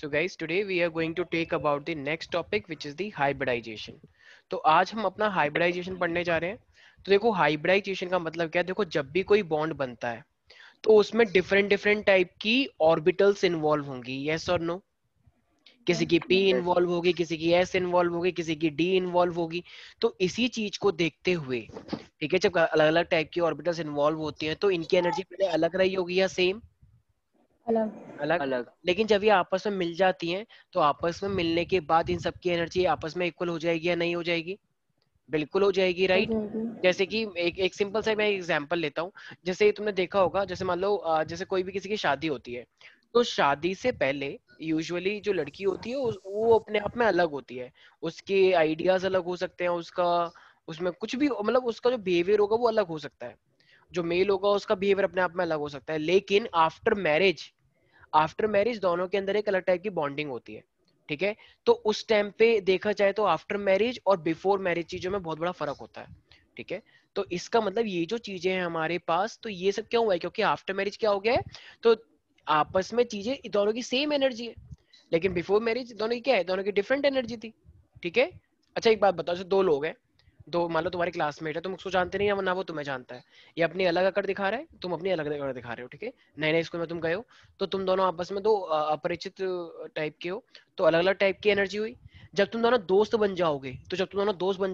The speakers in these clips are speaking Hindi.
So guys, today we are going to take about the next topic which is the hybridization. तो आज हम अपना hybridization पढ़ने जा रहे हैं. तो देखो hybridization का मतलब क्या है. देखो जब भी कोई बॉन्ड बनता है तो उसमें डिफरेंट डिफरेंट टाइप की ऑर्बिटल्स इन्वॉल्व होंगी. यस और नो? किसी की P Yes. इन्वॉल्व होगी, किसी की S इन्वॉल्व होगी, किसी की D इन्वॉल्व होगी. तो इसी चीज को देखते हुए, ठीक है, जब अलग अलग टाइप की ऑर्बिटल्स इन्वॉल्व होती हैं तो इनकी एनर्जी पहले अलग रही होगी या सेम? अलग। अलग. अलग. लेकिन जब ये आपस में मिल जाती हैं तो आपस में मिलने के बाद इन सबकी एनर्जी आपस में इक्वल हो जाएगी या नहीं हो जाएगी? बिल्कुल हो जाएगी, हो राइट. जाएगी। जैसे कि एक सिंपल सा मैं एग्जांपल लेता हूँ. जैसे तुमने देखा होगा, जैसे मान लो जैसे कोई भी किसी की शादी होती है तो शादी से पहले यूजुअली जो लड़की होती है वो अपने आप में अलग होती है. उसके आइडियाज अलग हो सकते हैं, उसका उसमें कुछ भी मतलब उसका जो बिहेवियर होगा वो अलग हो सकता है. जो मेल होगा उसका बिहेवियर अपने आप में अलग हो सकता है. लेकिन आफ्टर मैरिज दोनों के अंदर एक अलग टाइप की बॉन्डिंग होती है. ठीक है. तो उस टाइम पे देखा जाए तो आफ्टर मैरिज और बिफोर मैरिज चीजों में बहुत बड़ा फर्क होता है. ठीक है. तो इसका मतलब ये जो चीजें हैं हमारे पास, तो ये सब क्यों हुआ है? क्योंकि आफ्टर मैरिज क्या हो गया है, तो आपस में चीजें दोनों की सेम एनर्जी है. लेकिन बिफोर मैरिज दोनों की क्या है, दोनों की डिफरेंट एनर्जी थी. ठीक है. अच्छा एक बात बताओ, जैसे दो लोग हैं, दो मान लो तुम्हारे क्लासमेट है, तुम उसको जानते नहीं है ना वो तुम्हें जानता है. ये अपनी अलग अकड़ दिखा रहा है, तुम अपनी अलग अकड़ दिखा रहे हो. ठीक है. नए नए स्कूल में तुम गए हो तो तुम दोनों आपस में दो अपरिचित टाइप के हो, तो अलग अलग टाइप की एनर्जी हुई. जब तुम दोनों दोस्त बन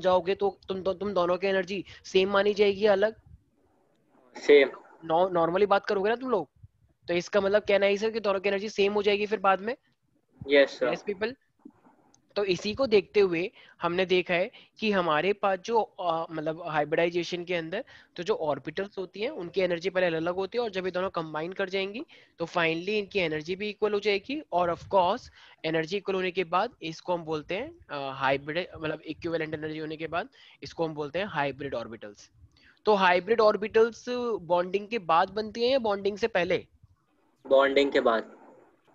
जाओगे तो तुम दोनों की एनर्जी सेम मानी जाएगी या अलग? सेम. नॉर्मली बात करोगे ना तुम लोग, तो इसका मतलब कहना है सर कि दोनों की एनर्जी सेम हो जाएगी फिर बाद में. Yes sir. Yes people. तो इसी को देखते हुए हमने देखा है कि हमारे पास जो मतलब हाइब्रिडाइजेशन के अंदर तो जो ऑर्बिटल्स होती हैं उनकी एनर्जी पहले अलग होती है, और जब ये दोनों कंबाइन कर जाएंगी तो फाइनली इनकी एनर्जी भी इक्वल हो जाएगी. और ऑफ कोर्स एनर्जी इक्वल होने के बाद इसको हम बोलते हैं हाइब्रिड, मतलब इक्विवेलेंट एनर्जी होने के बाद इसको हम बोलते हैं हाइब्रिड ऑर्बिटल्स. तो हाइब्रिड ऑर्बिटल्स बॉन्डिंग के बाद बनती हैं या बॉन्डिंग से पहले? बॉन्डिंग के बाद.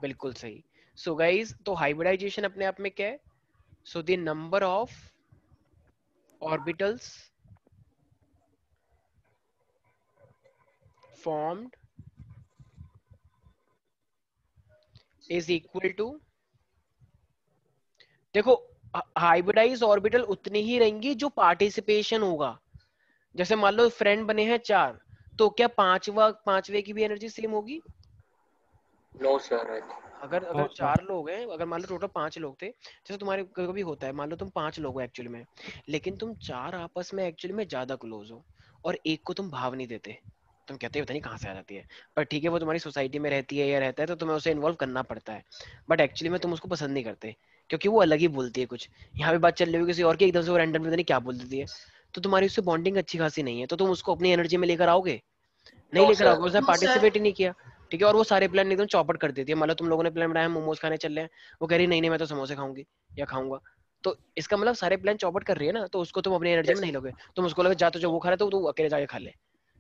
बिल्कुल सही. सो गाइज, तो हाइब्रिडाइजेशन अपने आप में क्या है? So the number of orbitals formed is equal to, देखो हाइब्रिडाइज ऑर्बिटल उतनी ही रहेंगी जो पार्टिसिपेशन होगा. जैसे मान लो फ्रेंड बने हैं चार, तो क्या पांचवे की भी एनर्जी सेम होगी? No sir. अगर अगर चार लोग हैं, अगर मान लो टोटल पांच लोग थे, जैसे तुम्हारे कभी होता है, मान लो तुम पांच लोग हो एक्चुअली में, लेकिन तुम चार आपस में एक्चुअली में ज्यादा क्लोज हो और एक को तुम भाव नहीं देते. तुम कहते हो पता नहीं कहाँ से आ जाती है, पर ठीक है वो तुम्हारी सोसाइटी में रहती है या रहता है तो तुम्हें उसे इन्वॉल्व करना पड़ता है. बट एक्चुअली में तुम उसको पसंद नहीं करते क्योंकि वो अलग ही बोलती है कुछ. यहाँ पे बात चल रही है किसी और की, एकदम से वो रैंडम पता नहीं क्या बोल देती है, तो तुम्हारी उससे बॉन्डिंग अच्छी खासी नहीं है, तो तुम उसको अपनी एनर्जी में लेकर आओगे? नहीं नो लेकर सर. आओगे, उसने पार्टिसिपेट ही नहीं किया. ठीक है. और वो सारे प्लान एकदम चौपट कर देती है. मतलब तुम लोगों ने प्लान बनाया मोमोज खाने चल रहे हैं, वो कह रही नहीं नहीं मैं तो समोसे खाऊंगी या खाऊंगा. तो इसका मतलब सारे प्लान चौपट कर रही है ना, तो उसको तुम अपनी एनर्जी में यस. नहीं लोगे. तुम उसको लगे जा तो जो वो खा रहा है तो तू अकेले जाके खा ले.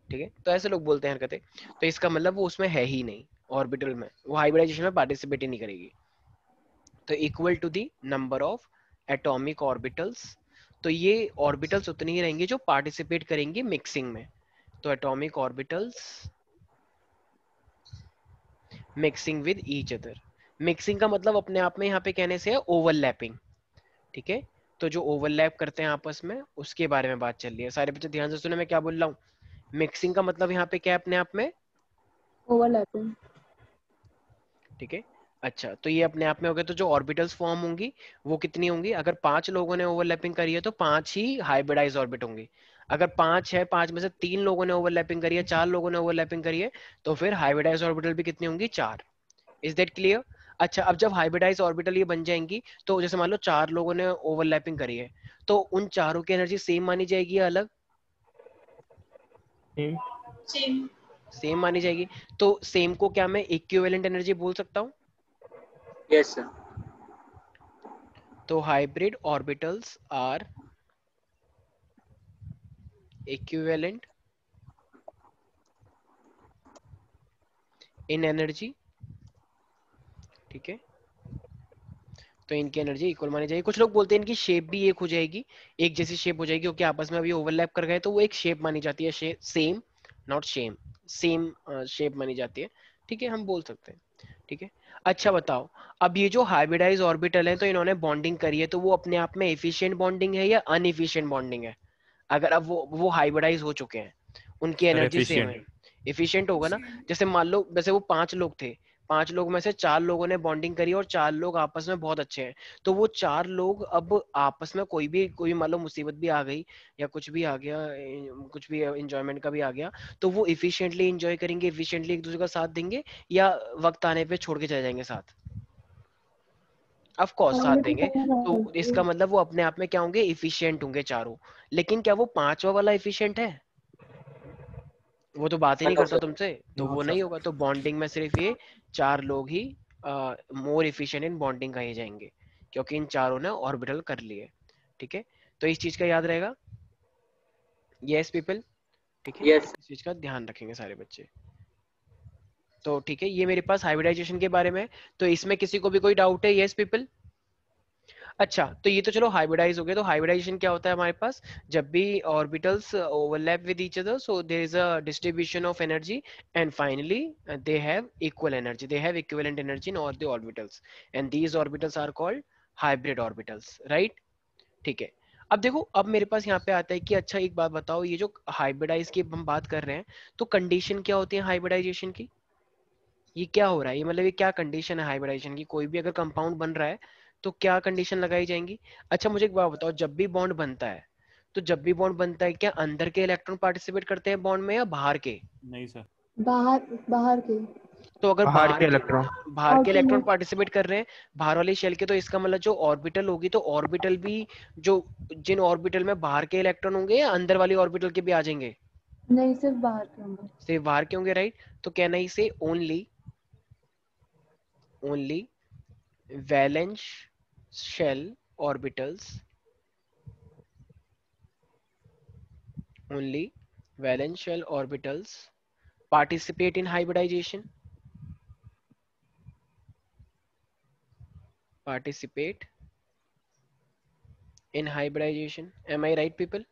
ठीक है. तो ऐसे लोग बोलते हैं हरकतें. तो इसका मतलब वो उसमें है ही नहीं, ऑर्बिटल में वो हाइब्रिडाइजेशन में पार्टिसिपेट ही नहीं करेगी. तो equal to the number of atomic orbitals. तो ये ऑर्बिटल्स उतनी ही रहेंगी जो पार्टिसिपेट करेंगी मिक्सिंग में. तो atomic orbitals mixing with each other. Mixing का मतलब अपने आप में यहाँ पे कहने से है ओवरलैपिंग. ठीक है. तो जो ओवरलैप करते हैं आपस में उसके बारे में बात चल रही है. सारे बच्चे ध्यान से सुने मैं क्या बोल रहा हूँ. मिक्सिंग का मतलब यहाँ पे क्या है अपने आप में? ओवरलैपिंग. ठीक है. अच्छा तो ये अपने आप में हो गया. तो जो ऑर्बिटल्स फॉर्म होंगी वो कितनी होंगी? अगर पांच लोगों ने ओवरलैपिंग करी है तो पांच ही हाइब्रिडाइज ऑर्बिट होंगी. अगर पांच है, पांच में से तीन लोगों ने ओवरलैपिंग करी है, चार लोगों ने ओवरलैपिंग करी है, तो फिर हाइब्रिडाइज ऑर्बिटल भी कितनी होंगी? चार. Is that clear? अच्छा अब जब हाइब्रिडाइज ऑर्बिटल ये बन जाएंगी तो जैसे मान लो चार लोगों ने ओवरलैपिंग करी है, तो उन चारों की एनर्जी सेम मानी जाएगी या अलग? सेम. सेम मानी जाएगी. तो सेम को क्या मैं इक्विवेलेंट एनर्जी बोल सकता हूँ? Yes sir. तो hybrid orbitals are equivalent in energy. ठीक है. तो इनकी एनर्जी इक्वल मानी जाएगी. कुछ लोग बोलते हैं इनकी शेप भी एक हो जाएगी, एक जैसी शेप हो जाएगी क्योंकि आपस में अभी ओवरलैप कर गए, तो वो एक शेप मानी जाती है. Same not shame, same shape मानी जाती है. ठीक है, हम बोल सकते हैं. ठीक है। अच्छा बताओ, अब ये जो हाइब्रिडाइज ऑर्बिटल है तो इन्होंने बॉन्डिंग करी है, तो वो अपने आप में एफिशिएंट बॉन्डिंग है या अनएफिशिएंट बॉन्डिंग है? अगर अब वो हाइब्रिडाइज हो चुके हैं, उनकी सर एनर्जी सेम एफिशिएंट। है, एफिशिएंट होगा ना। जैसे मान लो वैसे वो 5 लोग थे, 5 लोग में से 4 लोगों ने बॉन्डिंग करी और 4 लोग आपस में बहुत अच्छे हैं, तो वो 4 लोग अब आपस में कोई मान लो मुसीबत भी आ गई या कुछ भी आ गया, कुछ भी इंजॉयमेंट का भी आ गया, तो वो इफिशिएंटली इंजॉय करेंगे, इफिशिएंटली एक दूसरे का साथ देंगे, या वक्त आने पे छोड़ के चले जाएंगे साथ? ऑफ कोर्स साथ देंगे। तो इसका मतलब वो अपने आप में क्या होंगे, इफिशिएंट होंगे चारों। लेकिन क्या वो पांचवा वाला इफिशिएंट है? वो तो बात ही नहीं नो करता सर। तुमसे, तो नो वो नहीं सर। होगा। तो बॉन्डिंग में सिर्फ ये 4 लोग ही मोर इफिशिएंट इन बॉन्डिंग कहे जाएंगे, क्योंकि इन चारों ने ऑर्बिटल कर लिए। ठीक है, तो इस चीज का याद रहेगा। यस पीपल, ठीक है, यस इस चीज का ध्यान रखेंगे सारे बच्चे। तो ठीक है, ये मेरे पास हाइब्रिडाइजेशन के बारे में है। तो इसमें किसी को भी कोई डाउट है? Yes people. अच्छा, तो ये तो चलो हाइब्रिडाइज हो गया। तो हाइब्रिडाइजेशन क्या होता है हमारे पास? जब भी orbitals overlap with each other, so there is a distribution of energy, and finally they have equal energy, they have equivalent energy in all the orbitals, and these orbitals are called hybrid orbitals, right? ठीक है। अब देखो, अब मेरे पास यहाँ पे आता है कि अच्छा एक बात बताओ, ये जो हाइब्रिडाइज की हम बात कर रहे हैं, तो कंडीशन क्या होती है हाइब्रिडाइजेशन की? ये क्या हो रहा है, ये मतलब ये क्या कंडीशन है हाइब्रिडाइजेशन की? कोई भी अगर कंपाउंड बन रहा है तो क्या कंडीशन लगाई जाएंगी? अच्छा मुझे एक बात बताओ, जब भी बॉन्ड बनता है, तो जब भी बॉन्ड बनता है, क्या अंदर के इलेक्ट्रॉन पार्टिसिपेट करते हैं बॉन्ड में या बाहर के? नहीं सर। बाहर बाहर के। तो अगर बाहर के इलेक्ट्रॉन। बाहर के आउटर में। इलेक्ट्रॉन पार्टिसिपेट कर रहे हैं बाहर वाली शेल के, तो इसका मतलब जो ऑर्बिटल होगी, तो ऑर्बिटल भी जो जिन ऑर्बिटल में बाहर के इलेक्ट्रॉन होंगे या अंदर वाली ऑर्बिटल के भी आ जाएंगे? नहीं, सिर्फ बाहर के होंगे। सिर्फ बाहर के होंगे, राइट? तो कहना ही से only valence shell orbitals, only valence shell orbitals participate in hybridization, participate in hybridization, am I right people?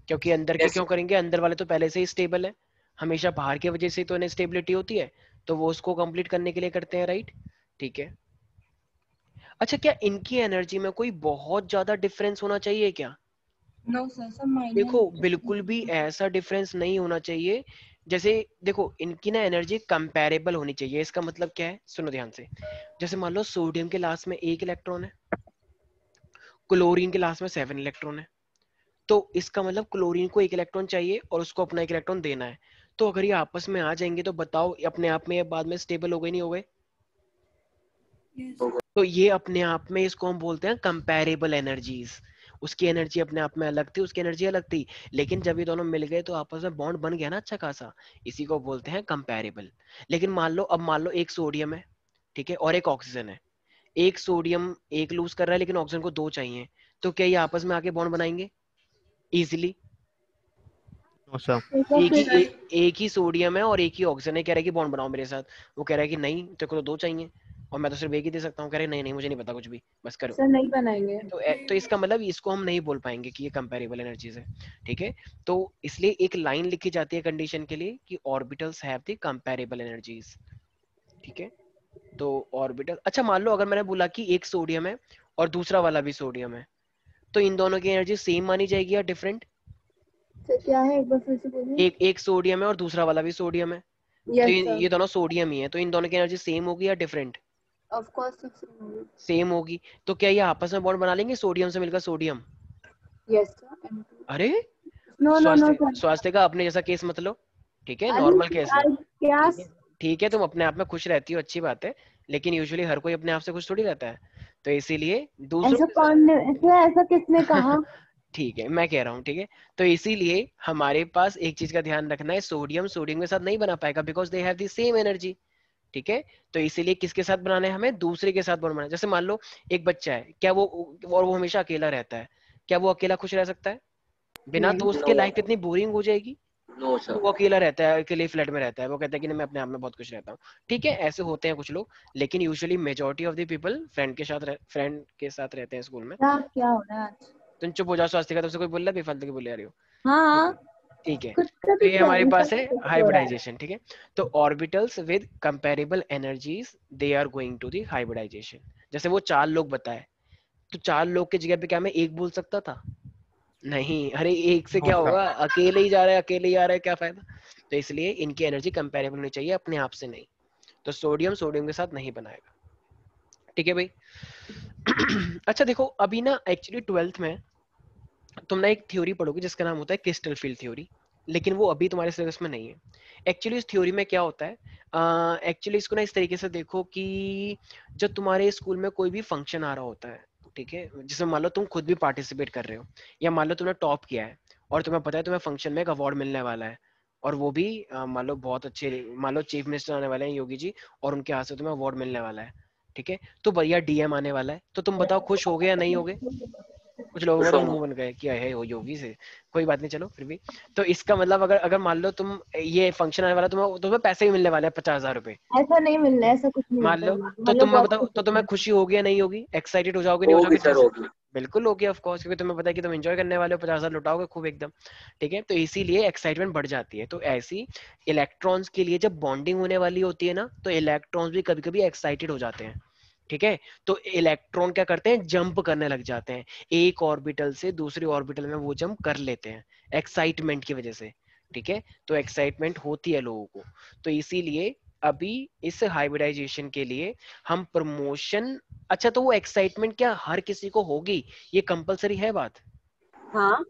क्योंकि अंदर के यस क्यों करेंगे, अंदर वाले तो पहले से ही स्टेबल है, हमेशा बाहर की वजह से तो इन्हें स्टेबिलिटी होती है, तो वो उसको कंप्लीट करने के लिए करते हैं, राइट? ठीक है। अच्छा, क्या इनकी एनर्जी में कोई बहुत ज्यादा डिफरेंस होना चाहिए क्या? नो सर, सब माइनर। देखो बिल्कुल भी ऐसा डिफरेंस नहीं होना चाहिए। जैसे देखो, इनकी ना एनर्जी कंपैरेबल होनी चाहिए। इसका मतलब क्या है, सुनो ध्यान से। जैसे मान लो सोडियम के लास्ट में 1 इलेक्ट्रॉन है, क्लोरीन के लास्ट में 7 इलेक्ट्रॉन है, तो इसका मतलब क्लोरीन को 1 इलेक्ट्रॉन चाहिए और उसको अपना 1 इलेक्ट्रॉन देना है। तो अगर ये आपस में आ जाएंगे तो बताओ अपने आप में ये बाद में स्टेबल हो गए नहीं हो गए? तो ये अपने आप में, इसको हम बोलते हैं कंपैरेबल एनर्जीज। उसकी एनर्जी अपने आप में अलग थी, उसकी एनर्जी अलग थी, लेकिन जब ये दोनों मिल गए तो आपस में बॉन्ड बन गया ना अच्छा खासा, इसी को बोलते हैं कंपैरेबल। लेकिन मान लो एक सोडियम है, ठीक है, और एक ऑक्सीजन है। एक सोडियम एक लूज कर रहा है लेकिन ऑक्सीजन को 2 चाहिए, तो क्या ये आपस में आके बॉन्ड बनाएंगे इजिली? No sir. एक ही सोडियम है और एक ही ऑक्सीजन है, कह रहा है कि बॉन्ड बनाओ मेरे साथ, वो कह रहा है कि नहीं तेरे को तो 2 चाहिए और मैं तो सिर्फ एक ही दे सकता हूँ, कह रहे नहीं नहीं मुझे नहीं पता कुछ भी, बस करो। सर नहीं बनाएंगे। तो इसका मतलब इसको हम नहीं बोल पाएंगे कि ये कंपैरेबल एनर्जीज है, ठीक है। तो इसलिए एक लाइन लिखी जाती है कंडीशन के लिए कि orbitals have the comparable energies, ठीक है। तो ऑर्बिटल, अच्छा मान लो अगर मैंने बोला कि एक सोडियम है और दूसरा वाला भी सोडियम है, तो इन दोनों की एनर्जी सेम मानी जाएगी या डिफरेंट? सर क्या है, एक बार फिर से बोलिए। एक सोडियम है और दूसरा वाला भी सोडियम है, तो यस ये सर, दोनों सोडियम ही है, तो इन दोनों की एनर्जी सेम होगी या different? Of course sir. Same होगी। तो क्या ये आपस में बॉन्ड बना लेंगे, सोडियम से मिलकर सोडियम? Yes sir. अरे नो नो नो सर। स्वास्थ्य का अपने जैसा केस मत लो, ठीक है, अरे नॉर्मल केस लो। क्या। ठीक है, ठीक है, तुम अपने आप में खुश रहती हो, अच्छी बात है, लेकिन यूजुअली हर कोई अपने आप से खुश थोड़ी रहता है, तो इसीलिए दूसरों ऐसा के साथ कौन, ऐसा किसने कहा? ठीक है मैं कह रहा हूँ, ठीक है। तो इसीलिए हमारे पास एक चीज का ध्यान रखना है, सोडियम सोडियम के साथ नहीं बना पाएगा because they have the same energy, ठीक है। तो इसीलिए किसके साथ बनाना है, हमें दूसरे के साथ बनाना है। जैसे मान लो एक बच्चा है, क्या वो, और वो हमेशा अकेला रहता है, क्या वो अकेला खुश रह सकता है? बिना नहीं। दोस्त नो के लाइफ कितनी बोरिंग हो जाएगी। नो तो सर। वो अकेला रहता है, अकेले फ्लैट में रहता है, वो कहता है कि नहीं मैं अपने आप में बहुत खुश रहता हूँ, ठीक है, ऐसे होते हैं कुछ लोग, लेकिन usually majority of the people friend के साथ रहते हैं स्कूल में। क्या क्या हो रहा है आज? तुम चुप हो जाओ, स्वास्थ्य का तुमसे कोई बोल रहा है, बेफालतू की बोले आ रही हो, ठीक हाँ। है। ठीक है, खुद का तो भी ये हमारे पास है हो रहा है। हाइब्रिडाइजेशन। ठीक है, तो orbitals with comparable energies they are going to the hybridisation. जैसे वो 4 लोग बताए, तो 4 लोग की जगह पे क्या मैं एक बोल सकता था? नहीं, अरे एक से No, क्या sir. होगा, अकेले ही जा रहा है, अकेले ही आ रहा है, क्या फायदा? तो इसलिए इनकी एनर्जी कंपेरेबल होनी चाहिए, अपने आप से नहीं। तो सोडियम सोडियम के साथ नहीं बनाएगा। ठीक है भाई। अच्छा देखो, अभी ना एक्चुअली 12th में तुम ना एक थ्योरी पढ़ोगे जिसका नाम होता है क्रिस्टल फील्ड थ्योरी, लेकिन वो अभी तुम्हारे सिलेबस में नहीं है। एक्चुअली इस थ्योरी में क्या होता है, एक्चुअली इसको ना इस तरीके से देखो कि जब तुम्हारे स्कूल में कोई भी फंक्शन आ रहा होता है, ठीक है, जिसमें मान लो तुम खुद भी पार्टिसिपेट कर रहे हो, या मान लो तुमने टॉप किया है और तुम्हें पता है तुम्हें फंक्शन में एक अवार्ड मिलने वाला है, और वो भी मान लो बहुत अच्छे, मान लो चीफ मिनिस्टर आने वाले हैं योगी जी, और उनके हाथ से तुम्हें अवार्ड मिलने वाला है, ठीक है, तो भैया डीएम आने वाला है, तो तुम बताओ खुश हो गए या नहीं हो गए? कुछ लोगों का खुश तो होंगे। मुंह बन गए कि है वो योगी से, कोई बात नहीं, चलो फिर भी। तो इसका मतलब अगर अगर मान लो तुम ये फंक्शन आने वाला, तुम्हें तुम्हें पैसे भी मिलने वाले हैं 50,000 रुपए, ऐसा नहीं मिलना है, ऐसा कुछ नहीं मान होता लो, है। तो हम लोग तुम्हें बहुत बताओ, खुश तो होते तुम्हें हैं। खुशी होगी या नहीं होगी? एक्साइटेड हो जाओगे नहीं हो होगी जाओगे सर, चीज? होगी। बिल्कुल होगी ऑफ कोर्स, क्योंकि तुम्हें पता है कि तुम एंजॉय करने वाले हो, 50,000 लुटाओगे खूब एकदम। ठीक है, तो इसीलिए एक्साइटमेंट बढ़ जाती है। तो ऐसी इलेक्ट्रॉन्स के लिए जब बॉन्डिंग होने वाली होती है ना, तो इलेक्ट्रॉन्स भी कभी कभी एक्साइटेड हो जाते हैं। ठीक है, तो इलेक्ट्रॉन क्या करते हैं, जंप करने लग जाते हैं, एक ऑर्बिटल से दूसरे ऑर्बिटल में वो जंप कर लेते हैं एक्साइटमेंट की वजह से। ठीक है, तो एक्साइटमेंट होती है लोगों को, तो इसीलिए अभी इस हाइब्रिडाइजेशन के लिए हम प्रमोशन, अच्छा तो वो एक्साइटमेंट क्या हर किसी को होगी, ये कंपलसरी है बात? हाँ,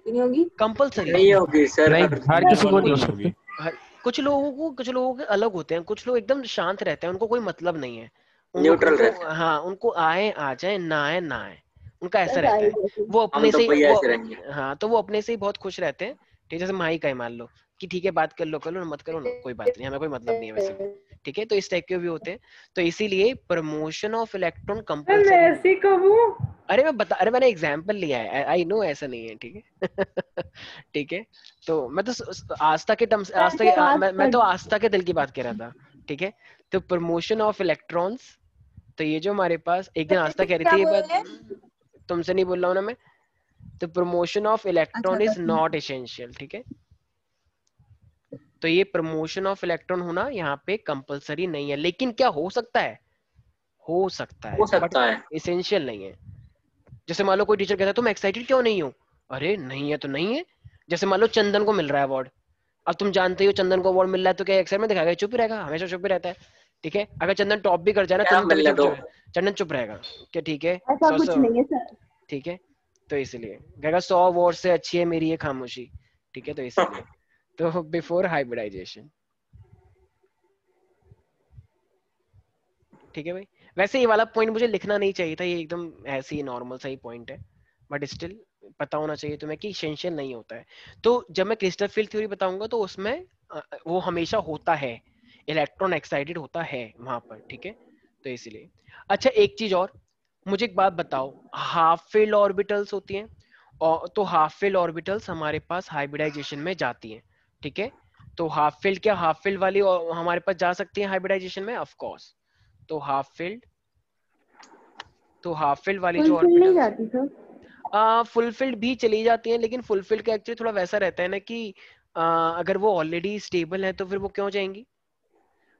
क्यों नहीं होगी? कंपलसरी है। नहीं होगी सर, नहीं, हर हर किसी किसी को को नहीं नहीं हो होगी। सकती। कुछ लोगों को, कुछ लोगों के अलग होते हैं, कुछ लोग एकदम शांत रहते हैं, उनको कोई मतलब नहीं है, उनको न्यूट्रल उनको रहते हैं। हाँ, उनको आए आ जाए, ना आए ना आए, उनका ऐसा बस रहता आई है। जैसे। वो हम अपने तो से भैया वो, ऐसे रहेंगे। हाँ, तो वो अपने से ही बहुत खुश रहते हैं। ठीक है, जैसे माही का ही मान लो कि ठीक है बात कर लो मत करो ना, कोई बात नहीं, हमें कोई मतलब नहीं है वैसे भी। ठीक है, तो इस टाइप के भी होते हैं। तो इसीलिए प्रमोशन ऑफ इलेक्ट्रॉन मैं कंपलसरी। ऐसी कहूँ। अरे मैंने एग्जाम्पल लिया है, आई नो ऐसा नहीं है, ठीक है। ठीक है, तो मैं तो आस्था के टर्म्स, आस्था के ऐसे बात मैं तो कर। आस्था के दिल की बात कह रहा था। ठीक है, तो प्रमोशन ऑफ इलेक्ट्रॉन्स, तो ये जो हमारे पास एक दिन आस्था कह रही क्या थी ये बोल बात, रहे? तुमसे नहीं बोल रहा हूँ ना मैं। तो प्रमोशन ऑफ अच्छा इलेक्ट्रॉन इज बस। Not essential. ठीक है, तो ये प्रमोशन ऑफ इलेक्ट्रॉन होना यहाँ पे कंपलसरी नहीं है, लेकिन क्या हो सकता है, हो सकता हो है, बट सकता है। एसेंशियल नहीं है। जैसे मान लो कोई टीचर कहता है तुम एक्साइटेड क्यों नहीं हो, अरे नहीं है तो नहीं है। जैसे मान लो चंदन को मिल रहा है अवार्ड, अब तुम जानते हो चंदन को अवार्ड मिल रहा है, तो क्या एक्साइटमेंट दिखाएगा? चुप ही रहेगा, हमेशा चुप ही रहता है। ठीक है, अगर चंदन टॉप भी कर जाए ना, क्या चंदन तभी मिलने चुप दो। चुप है, चंदन चुप रहेगा कि ठीक है ऐसा सौ कुछ सौ। नहीं है सर। ठीक है, तो इसलिए कहेगा 100 अवार्ड से अच्छी है मेरी ये खामोशी। ठीक है, तो इसीलिए तो बिफोर हाइब्रिडाइजेशन। ठीक है भाई, वैसे ये वाला पॉइंट मुझे लिखना नहीं चाहिए था, ये एकदम ऐसे ही नॉर्मल सा ही पॉइंट है, बट स्टिल पता होना चाहिए तुम्हें कि एसेंशियल नहीं होता है। तो जब मैं क्रिस्टल फील्ड थ्योरी बताऊंगा तो उसमें वो हमेशा होता है, इलेक्ट्रॉन एक्साइटेड होता है वहां पर। ठीक है, तो इसीलिए। अच्छा एक चीज और, मुझे एक बात बताओ, हाफ फील्ड ऑर्बिटल्स होती हैं, और तो हाफ फील्ड ऑर्बिटल्स हमारे पास हाइब्रिडाइजेशन में जाती हैं। ठीक है, तो हाफ फील्ड, क्या हाफ फील्ड वाली हमारे पास जा सकती है हाइब्रिडाइजेशन में? Of course. तो हाफ फील्ड, तो हाफ फील्ड वाली जो फुलफिल नहीं ऑर्बिटल्स, जाती सर। फुलफिल्ड भी चली जाती हैं, लेकिन फुलफिल्ड का एक्चुअली थोड़ा वैसा रहता है ना कि अगर वो ऑलरेडी स्टेबल है तो फिर वो क्यों जाएंगी?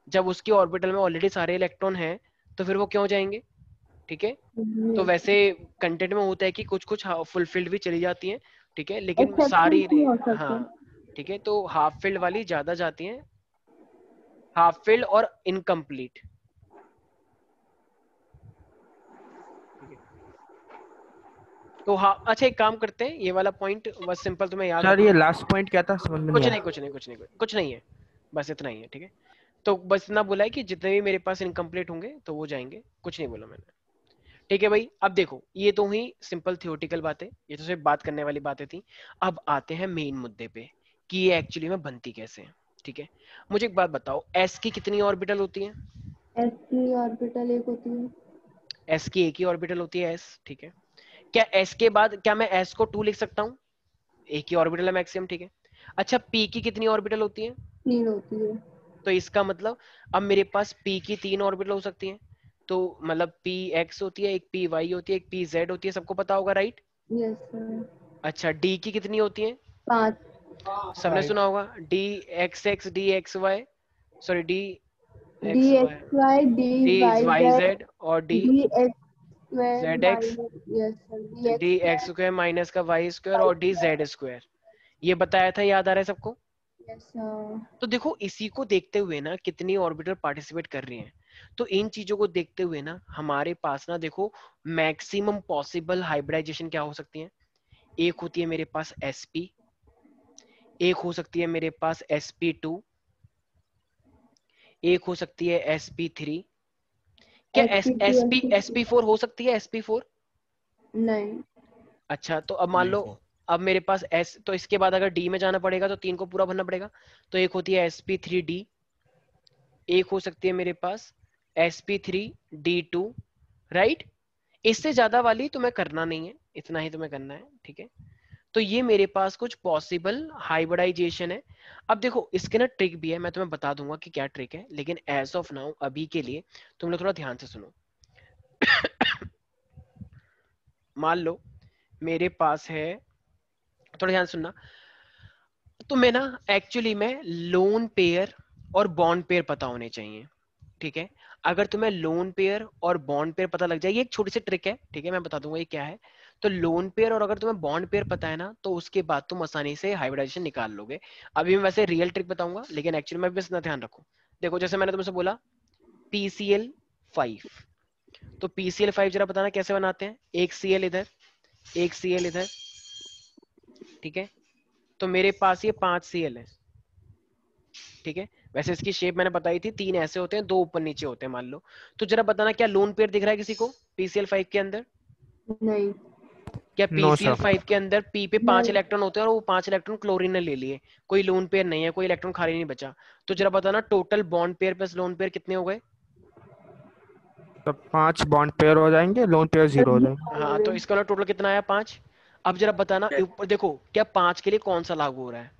जब उसके ऑर्बिटल में ऑलरेडी सारे इलेक्ट्रॉन हैं तो फिर वो क्यों जाएंगे? ठीक है, तो वैसे कंटेंट में होता है कि कुछ कुछ फुलफिल्ड भी चली जाती हैं। ठीक है, लेकिन एक्सेप्शन सारी नहीं हो हाँ, सकते। ठीक है, तो हाफ फील्ड वाली ज्यादा जाती हैं, हाफ फील्ड और इनकम्प्लीट। ठीक है, तो हाँ, अच्छा एक काम करते हैं, ये वाला पॉइंट बस सिंपल तुम्हें याद सर ये रखना। लास्ट पॉइंट क्या था, समझ में नहीं कुछ आया। नहीं कुछ नहीं कुछ नहीं कुछ नहीं है, बस इतना ही है। ठीक है, तो बस इतना बोला है कि जितने भी मेरे पास इनकम्प्लीट होंगे तो वो जाएंगे, कुछ नहीं बोला मैंने। ठीक है भाई, अब देखो ये तो हुई सिंपल थियोटिकल बातें, ये तो सिर्फ बात करने वाली बातें थी। अब आते हैं मेन मुद्दे पे कि ये एक्चुअली में बनती कैसे है। ठीक है, मुझे एक बात बताओ, एस की कितनी ऑर्बिटल होती है? एस की ऑर्बिटल एक होती है। एस की एक ही ऑर्बिटल होती है, एस। ठीक है, क्या एस के बाद क्या मैं एस को 2 लिख सकता हूँ? एक ही ऑर्बिटल है मैक्सिमम। ठीक है, अच्छा पी की कितनी ऑर्बिटल होती है? 3 होती है। तो इसका मतलब अब मेरे पास पी की 3 ऑर्बिटल हो सकती हैं, तो मतलब पी एक्स होती है, एक पी वाई होती है, एक पी जेड होती है, सबको पता होगा राइट? Yes sir. अच्छा डी की कितनी होती है? 5। सबने सुना होगा d x x d x y, sorry d x d y, x y d d y y z z और d d x square z x, minus yes sir d d x x square minus का वाई स्क्वायर वाई और डी जेड स्क्वायर, ये बताया था, याद आ रहा है सबको? Yes sir. तो देखो इसी को देखते हुए ना कितनी ऑर्बिटर पार्टिसिपेट कर रही हैं, तो इन चीजों को देखते हुए ना हमारे पास ना देखो मैक्सिमम पॉसिबल हाइब्रिडाइजेशन क्या हो सकती है। एक होती है मेरे पास sp, एक हो सकती है मेरे पास sp2, एक हो सकती है sp3, क्या sp4 हो सकती है sp4? नहीं अच्छा तो अब मान लो, अब मेरे पास s, तो इसके बाद अगर d में जाना पड़ेगा तो 3 को पूरा भरना पड़ेगा, तो एक होती है sp3d, एक हो सकती है मेरे पास sp3d2, राइट? इससे ज्यादा वाली तुम्हें करना नहीं है, इतना ही तुम्हें करना है, ठीक है? तो ये मेरे पास कुछ पॉसिबल हाइब्रिडाइजेशन है। अब देखो इसके ना ट्रिक भी है, मैं तुम्हें बता दूंगा कि क्या ट्रिक है, लेकिन एज ऑफ नाउ अभी के लिए तुम लोग थोड़ा ध्यान से सुनो। मान लो मेरे पास है, थोड़ा ध्यान सुनना, तो मैं ना एक्चुअली में लोन पेयर और बॉन्ड पेयर पता होने चाहिए, ठीक है? अगर तुम्हें लोन पेयर और बॉन्ड पेयर पता लग जाए, ये एक छोटी सी ट्रिक है, ठीक है, मैं बता दूंगा ये क्या है। तो लोन पेयर और अगर तुम्हें बॉन्ड पेयर पता है ना, तो उसके बाद तुम आसानी से हाइब्रिडाइजेशन निकाल लोगे। अभी मैं वैसे रियल ट्रिक बताऊंगा, लेकिन एक्चुअली में बस इतना ध्यान रखो। देखो जैसे मैंने तुमसे बोला PCl5, तो PCl5 जरा बताना कैसे बनाते हैं। एक Cl इधर, एक Cl इधर, ठीक है? तो मेरे पास ये 5 Cl है, ठीक है? वैसे इसकी शेप मैंने बताई थी, 3 ऐसे होते हैं, 2 ऊपर नीचे होते हैं मान लो। तो जरा बताना क्या लोन पेयर दिख रहा है किसी को PCl5 के अंदर? नहीं क्या नो सर। PCl5 के अंदर P पे 5 नहीं इलेक्ट्रॉन होते हैं और वो 5 इलेक्ट्रॉन क्लोरीन ने ले लिए, कोई लोन पेयर नहीं है, कोई इलेक्ट्रॉन खाली नहीं बचा। तो जरा बताना total bond pair plus lone pair कितने हो गए? तो 5 बॉन्ड पेयर हो जाएंगे, लोन पेयर 0 हो जाएंगे। हाँ तो इसका टोटल कितना आया? 5। अब जरा बताना Yes. ऊपर देखो, क्या 5 के लिए कौन सा लागू हो रहा है?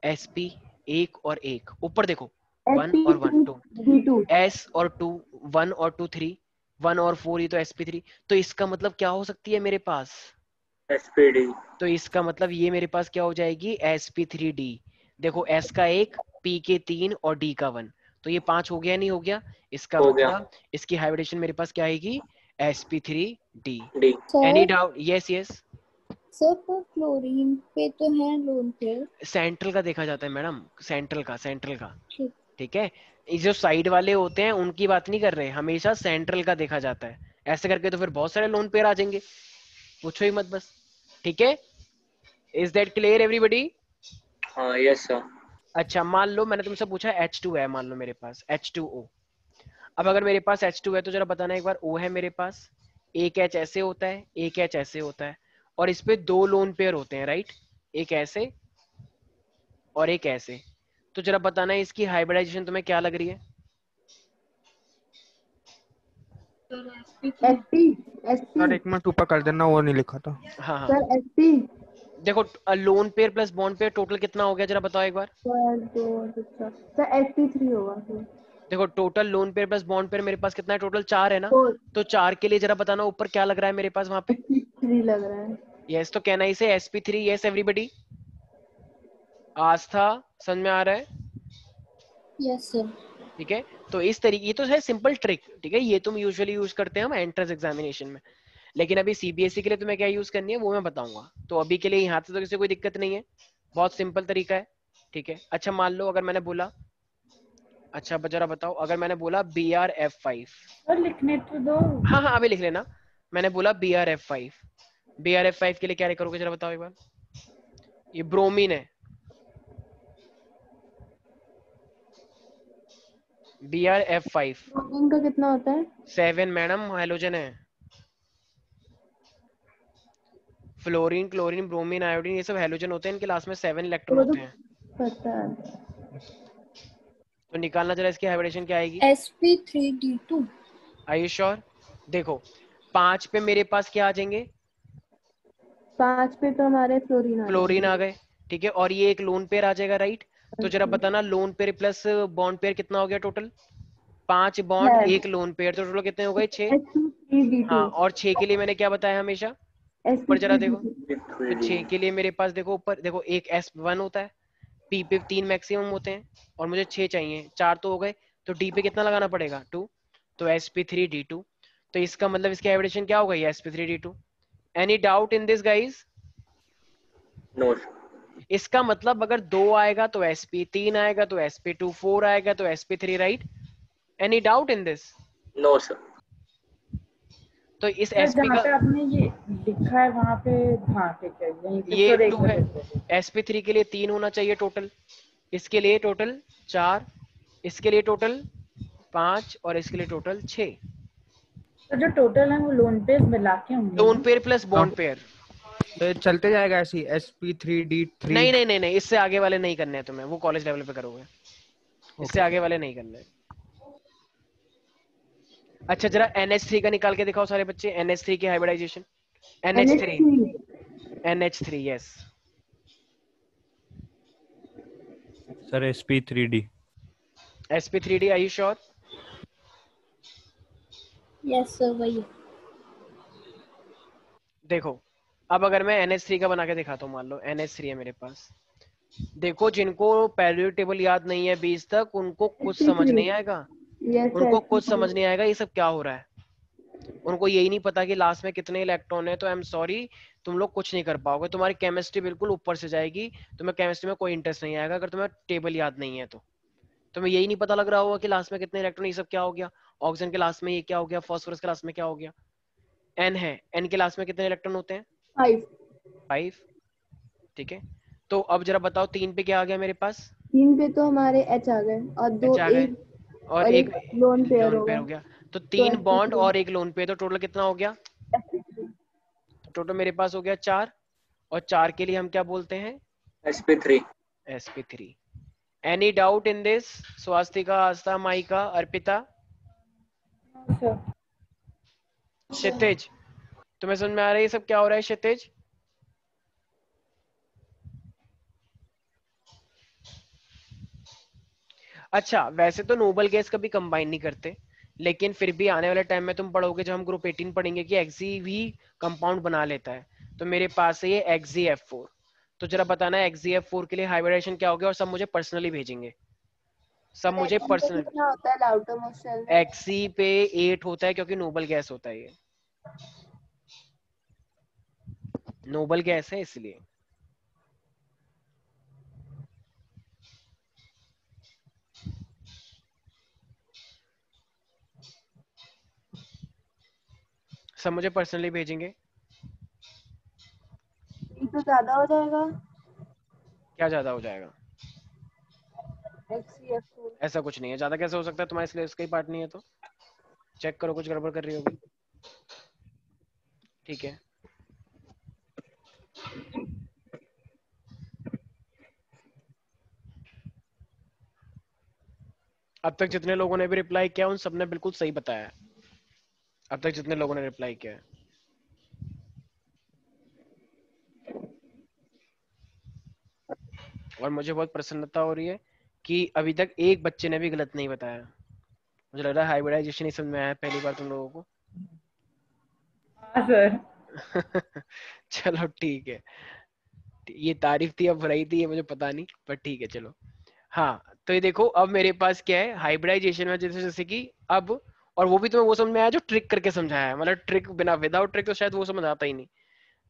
sp, 1 और 1, ऊपर देखो 1 और 1 2, sp2 s और 2, 1 और 2 3, 1 और 4, ये तो sp3। तो इसका मतलब क्या हो सकती है मेरे पास? SPD. तो इसका मतलब ये मेरे पास क्या हो जाएगी? sp3d। देखो s का 1, p के 3 और d का 1, तो ये 5 हो गया नहीं हो गया? इसका हो गया मतलब इसकी हाइब्रिडेशन मेरे पास क्या आएगी? sp3d। D. Any sir doubt? Yes yes. Sir पर क्लोरीन पे तो है लोन पेयर। सेंट्रल का देखा जाता है मैडम, सेंट्रल का, सेंट्रल का, ठीक। ठीक है? ये जो साइड वाले होते हैं उनकी बात नहीं कर रहे, हमेशा सेंट्रल का देखा जाता है। ऐसे करके तो फिर बहुत सारे लोन पेयर आ जाएंगे, पूछो ही मत बस, ठीक है? Is that clear everybody? हाँ yes sir. अच्छा मान लो मैंने तुमसे पूछा H2 है, मान लो मेरे पास H2O। अब अगर मेरे पास H2 है तो जरा बताना एक बार, O है मेरे पास, एक H ऐसे होता है, एक H ऐसे होता है, और इस पे 2 लोन पेयर होते हैं, राइट? एक ऐसे और एक ऐसे। तो जरा बताना इसकी हाइब्रिडाइजेशन तुम्हें क्या लग रही है? sp sp सर 1 मिनट ऊपर कर देना, वो नहीं लिखा था। हाँ हाँ, सर sp देखो lone pair plus bond pair total कितना हो गया जरा बताओ एक बार। सर sp3 होगा सर। देखो total lone pair plus bond pair मेरे पास कितना है? टोटल 4 है ना? 4 तो 4 के लिए जरा बताना ऊपर क्या लग रहा है मेरे पास वहां पे? sp3 लग रहा है। यस, तो कहना इसे sp3। यस एवरीबॉडी, आस्था समझ में आ रहा है? Yes sir. ठीक है, तो इस तरीके, ये तो है सिंपल ट्रिक, ठीक है? ये तुम यूजुअली यूज करते हैं हम एंट्रेंस एग्जामिनेशन में, लेकिन अभी सीबीएसई के लिए तुम्हें क्या यूज करनी है वो मैं बताऊंगा। तो अभी के लिए यहाँ से तो किसी कोई दिक्कत नहीं है, बहुत सिंपल तरीका है, ठीक है? अच्छा मान लो अगर मैंने बोला, अच्छा जरा बताओ, अगर मैंने बोला BrF5, सर लिखने तो दो। हाँ हाँ अभी लिख लेना, मैंने बोला BrF5, BrF5 के लिए क्या करोगे जरा बताओ एक बार? ये ब्रोमीन है, BrF5, प्रोटीन का कितना होता है? 7 मैडम, हाइड्रोजन है। फ्लोरीन, क्लोरीन, ब्रोमीन, आयोडीन, ये सब हैलोजन होते हैं, इनके लास्ट में 7 इलेक्ट्रॉन वो तो होते हैं। पता है। तो निकालना जरा इसकी हाइब्रिडेशन क्या आएगी? sp3d2। Are you sure? देखो 5 पे मेरे पास क्या आ जाएंगे? 5 पे तो हमारे फ्लोरीन आ फ्लोरीन आ जाएंगे। गए, ठीक है? और ये एक लोन पेयर आ जाएगा, राइट? तो जरा बताना lone pair plus bond pair कितना हो गया टोटल? 5 बॉन्ड, है एक लोन पेयर, तो टोटल कितने हो गए? 6। sp3d2 हाँ, और 6 के लिए मैंने क्या बताया हमेशा? ऊपर जरा देखो, sp3d तो 6 के लिए मेरे पास देखो ऊपर देखो, एक S1 होता है, P पे 3 मैक्सिमम होते हैं, और मुझे 6 चाहिए, 4 तो हो गए, तो D पे कितना लगाना पड़ेगा 2, तो sp3d2। तो इसका मतलब इसकी हाइब्रिडेशन क्या होगा, ये sp3d2। Any doubt in this guys? No इसका मतलब अगर 2 आएगा तो sp3 आएगा, तो sp2 4 आएगा, तो sp3, right? Any doubt in this? No sir. तो इस सर sp जहाँ का पे आपने ये लिखा है वहाँ पे, हाँ ठीक है, यहीं पे ये सर एक 2 है, मिनट। sp3 के लिए 3 होना चाहिए टोटल, इसके लिए टोटल 4, इसके लिए टोटल 5, और इसके लिए टोटल 6। तो जो टोटल है वो लोन पे मिला के होंगे लोन ना? Pair plus bond pair. तो चलते जाएगा ऐसी sp3d3। नहीं नहीं नहीं नहीं, इससे आगे वाले नहीं करने हैं तुम्हें, वो कॉलेज लेवल पे करोगे, इससे आगे वाले नहीं करने। अच्छा जरा NH3 का निकाल के दिखाओ सारे बच्चे, NH3 की हाइब्रिडाइजेशन। NH3 NH3 yes sir sp3d। sp3d, are you sure? Yes sir वही है। देखो अब अगर मैं NH3 का बना के दिखाता हूँ, मान लो NH3 है मेरे पास, देखो जिनको पेरियोडिक टेबल याद नहीं है 20 तक, उनको कुछ समझ नहीं आएगा, यस उनको कुछ समझ नहीं आएगा ये सब क्या हो रहा है, उनको यही नहीं पता कि लास्ट में कितने इलेक्ट्रॉन है, तो आई एम सॉरी तुम लोग कुछ नहीं कर पाओगे, तुम्हारी केमिस्ट्री बिल्कुल ऊपर से जाएगी, तुम्हें केमिस्ट्री में कोई इंटरेस्ट नहीं आएगा अगर तुम्हें टेबल याद नहीं है तो। तुम्हें यही नहीं पता लग रहा होगा कि लास्ट में कितने इलेक्ट्रॉन, ये सब क्या हो गया, ऑक्सीजन के लास्ट में ये क्या हो गया, फास्फोरस के लास्ट में क्या हो गया, N है, N के लास्ट में कितने इलेक्ट्रॉन होते हैं? 5। ठीक है, तो अब जरा बताओ 3 पे क्या आ गया मेरे पास? 3 पे तो हमारे H आ गए और दो H आ गए, एक और एक लोन पेयर लोन पेयर होगा, हो गया, तो तो 3 बॉन्ड sp3 और एक लोन पेयर, तो टोटल कितना हो गया? टोटल मेरे पास हो गया 4, और 4 के लिए हम क्या बोलते हैं? sp3। sp3। Any doubt in this? Swastika, Aastha, Maika, Arpita, sir Kshitij, तुम्हें समझ में आ रहा है ये सब क्या हो रहा है क्षितिज? अच्छा वैसे तो नोबल गैस कभी कंबाइन नहीं करते, लेकिन फिर भी आने वाले टाइम में तुम पढ़ोगे, जब हम ग्रुप 18 पढ़ेंगे, कि एक्सी भी कंपाउंड बना लेता है, तो मेरे पास है ये XgF4। तो जरा बताना XgF4 के लिए हाइब्रिडेशन क्या हो गया, और सब मुझे पर्सनली भेजेंगे, सब मुझे Reaction पे पर्सनल। कितना होता है लाउटोमोस शेल में? Xc पे 8 होता है, क्योंकि नोबल गैस होता है, ये नोबल गैस है इसलिए। सब मुझे पर्सनली भेजेंगे। ये तो ज्यादा हो जाएगा। क्या ज्यादा हो जाएगा? HCF4 ऐसा कुछ नहीं है, ज्यादा कैसे हो सकता है, तुम्हारे इसलिए इसका ही पार्ट नहीं है तो चेक करो, कुछ गड़बड़ कर रही होगी। ठीक है, अब तक जितने लोगों ने भी रिप्लाई किया उन सबने बिल्कुल सही बताया है, अब तक जितने लोगों ने रिप्लाई किया है। और मुझे बहुत प्रसन्नता हो रही है कि अभी तक एक बच्चे ने भी गलत नहीं बताया। मुझे लग रहा है हाइब्रिडाइजेशन ही समझ में आया पहली बार तुम लोगों को। हाँ सर। चलो ठीक है, ये तारीफ थी अब बुराई थी ये मुझे पता नहीं, पर ठीक है चलो। हाँ तो ये देखो अब मेरे पास क्या है हाइब्रिडाइजेशन में, जैसे जैसे कि अब, और वो भी तुम्हें वो समझ में आया जो ट्रिक करके समझाया है, मतलब ट्रिक बिना विदाउट ट्रिक तो शायद वो समझ आता ही नहीं।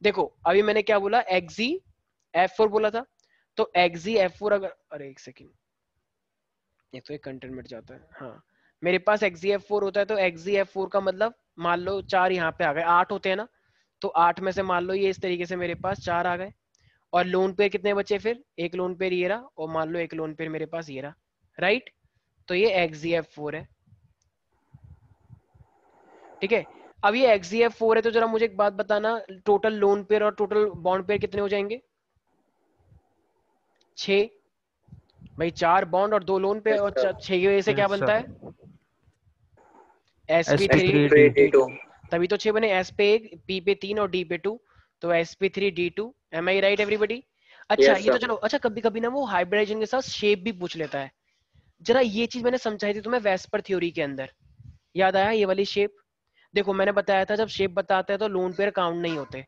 देखो अभी मैंने क्या बोला, XgF4 बोला था, तो XgF4 अगर, अरे एक सेकेंड, एक तो एक कंटेंट मिट जाता है। हाँ मेरे पास XgF4 होता है, तो XgF4 का मतलब मान लो 4 यहाँ पे आ गए, 8 होते हैं ना, तो 8 में से मान लो ये इस तरीके से मेरे पास 4 आ गए, और लोन पेयर कितने बचे फिर, एक लोन पेयर ये रहा, और मान लो एक लोन पेयर मेरे पास ये रहा, राइट? तो ये XgF4 है, ठीक है। अब ये XgF4 है, तो जरा मुझे एक बात बताना, टोटल लोन पेयर और टोटल बॉन्ड पेयर कितने हो जाएंगे? 6 भाई, 4 बॉन्ड और 2 लोन पेयर, और 6 की वजह से क्या बनता है? sp3d2। sp3d2। तभी तो 6 बने, S पे 1, P पे 3 और D पे 2, तो sp3d2। M I right everybody? अच्छा Yes, ये तो sir. चलो, अच्छा कभी कभी ना वो हाइब्रिडाइजेशन के साथ शेप भी पूछ लेता है, जरा ये चीज मैंने समझाई थी तुम्हें वेस्पर थ्योरी के अंदर, याद आया ये वाली शेप? देखो मैंने बताया था जब शेप बताते हैं तो लोन पेयर काउंट नहीं होते,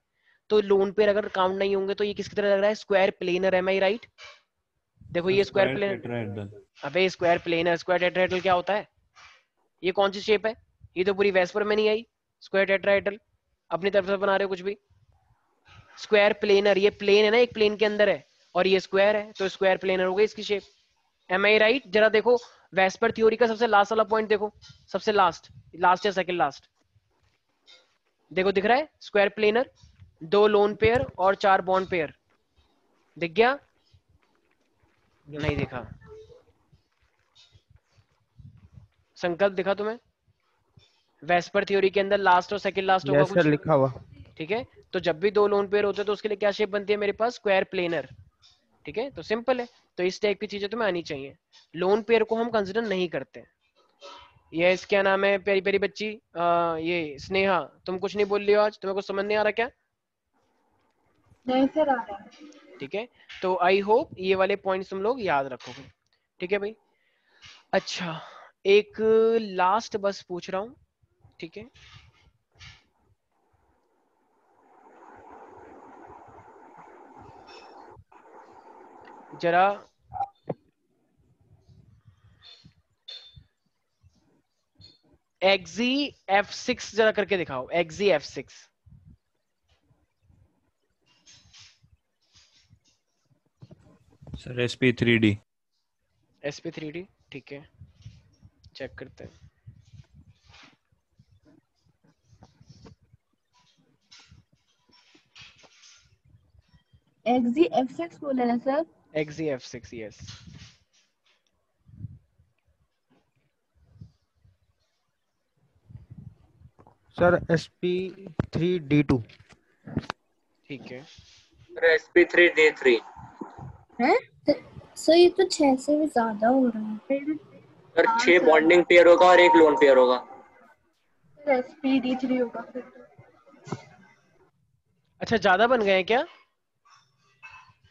तो लोन पेयर अगर काउंट नहीं होंगे तो ये किसकी तरह लग रहा है? Square planar, M I right? देखो ये स्क्वायर प्लेनर, टेट्राहेड्रल। अबे स्क्वायर प्लेनर, स्क्वायर टेट्राहेड्रल क्या होता है? ये कौन सी शेप है? ये तो पूरी वेस्पर में नहीं आई। स्क्वायर टेट्राहेड्रल अपनी तरफ से बना रहे हो कुछ भी। स्क्वायर प्लेनर, ये प्लेन है ना, एक प्लेन के अंदर है, और ये स्क्वायर है, तो स्क्वायर प्लेनर हो गई इसकी शेप। M I right? जरा देखो वेस्पर थ्योरी का सबसे लास्ट वाला पॉइंट देखो, सबसे लास्ट, लास्ट या सेकंड लास्ट, देखो दिख रहा है स्क्वायर प्लेनर, 2 लोन पेयर और 4 बॉन्ड पेयर। दिख गया? नहीं दिखा? संकल्प दिखा तुम्हें? वेस्पर थ्योरी के अंदर लास्ट और सेकंड लास्ट होगा यस कुछ, सर, लिखा हुआ। ठीक है? तो जब भी 2 लोन पेयर होते हैं तो उसके लिए क्या शेप बनती है मेरे पास? स्क्वायर प्लेनर, ठीक है? तो सिंपल है, तो इस टाइप की चीजें तुम्हें आनी चाहिए। लोन पेयर को हम कंसिडर नहीं करते। ये क्या नाम है प्यारी प्यारी बच्ची, ये स्नेहा, तुम कुछ नहीं बोल रही हो आज, तुम्हें कुछ समझ नहीं आ रहा क्या? नहीं सर आ रहा है। ठीक है, तो आई होप ये वाले पॉइंट्स तुम लोग याद रखोगे, ठीक है भाई? अच्छा, एक लास्ट बस पूछ रहा हूं, ठीक है? जरा एक्जी F6 जरा करके दिखाओ, exe F6। Sir SP3D। SP3D, ठीक है, चेक करते हैं। एक्जी F6 बोले ना sir? Exe F6, yes. Sir SP3D2। ठीक है, SP3D3। हैं? सर ये तो 6 से भी ज्यादा हो रहा है। सर 6 बॉन्डिंग पेयर होगा और 1 लोन पेयर होगा। SP D3 होगा फिर तो। अच्छा ज्यादा बन गए हैं क्या?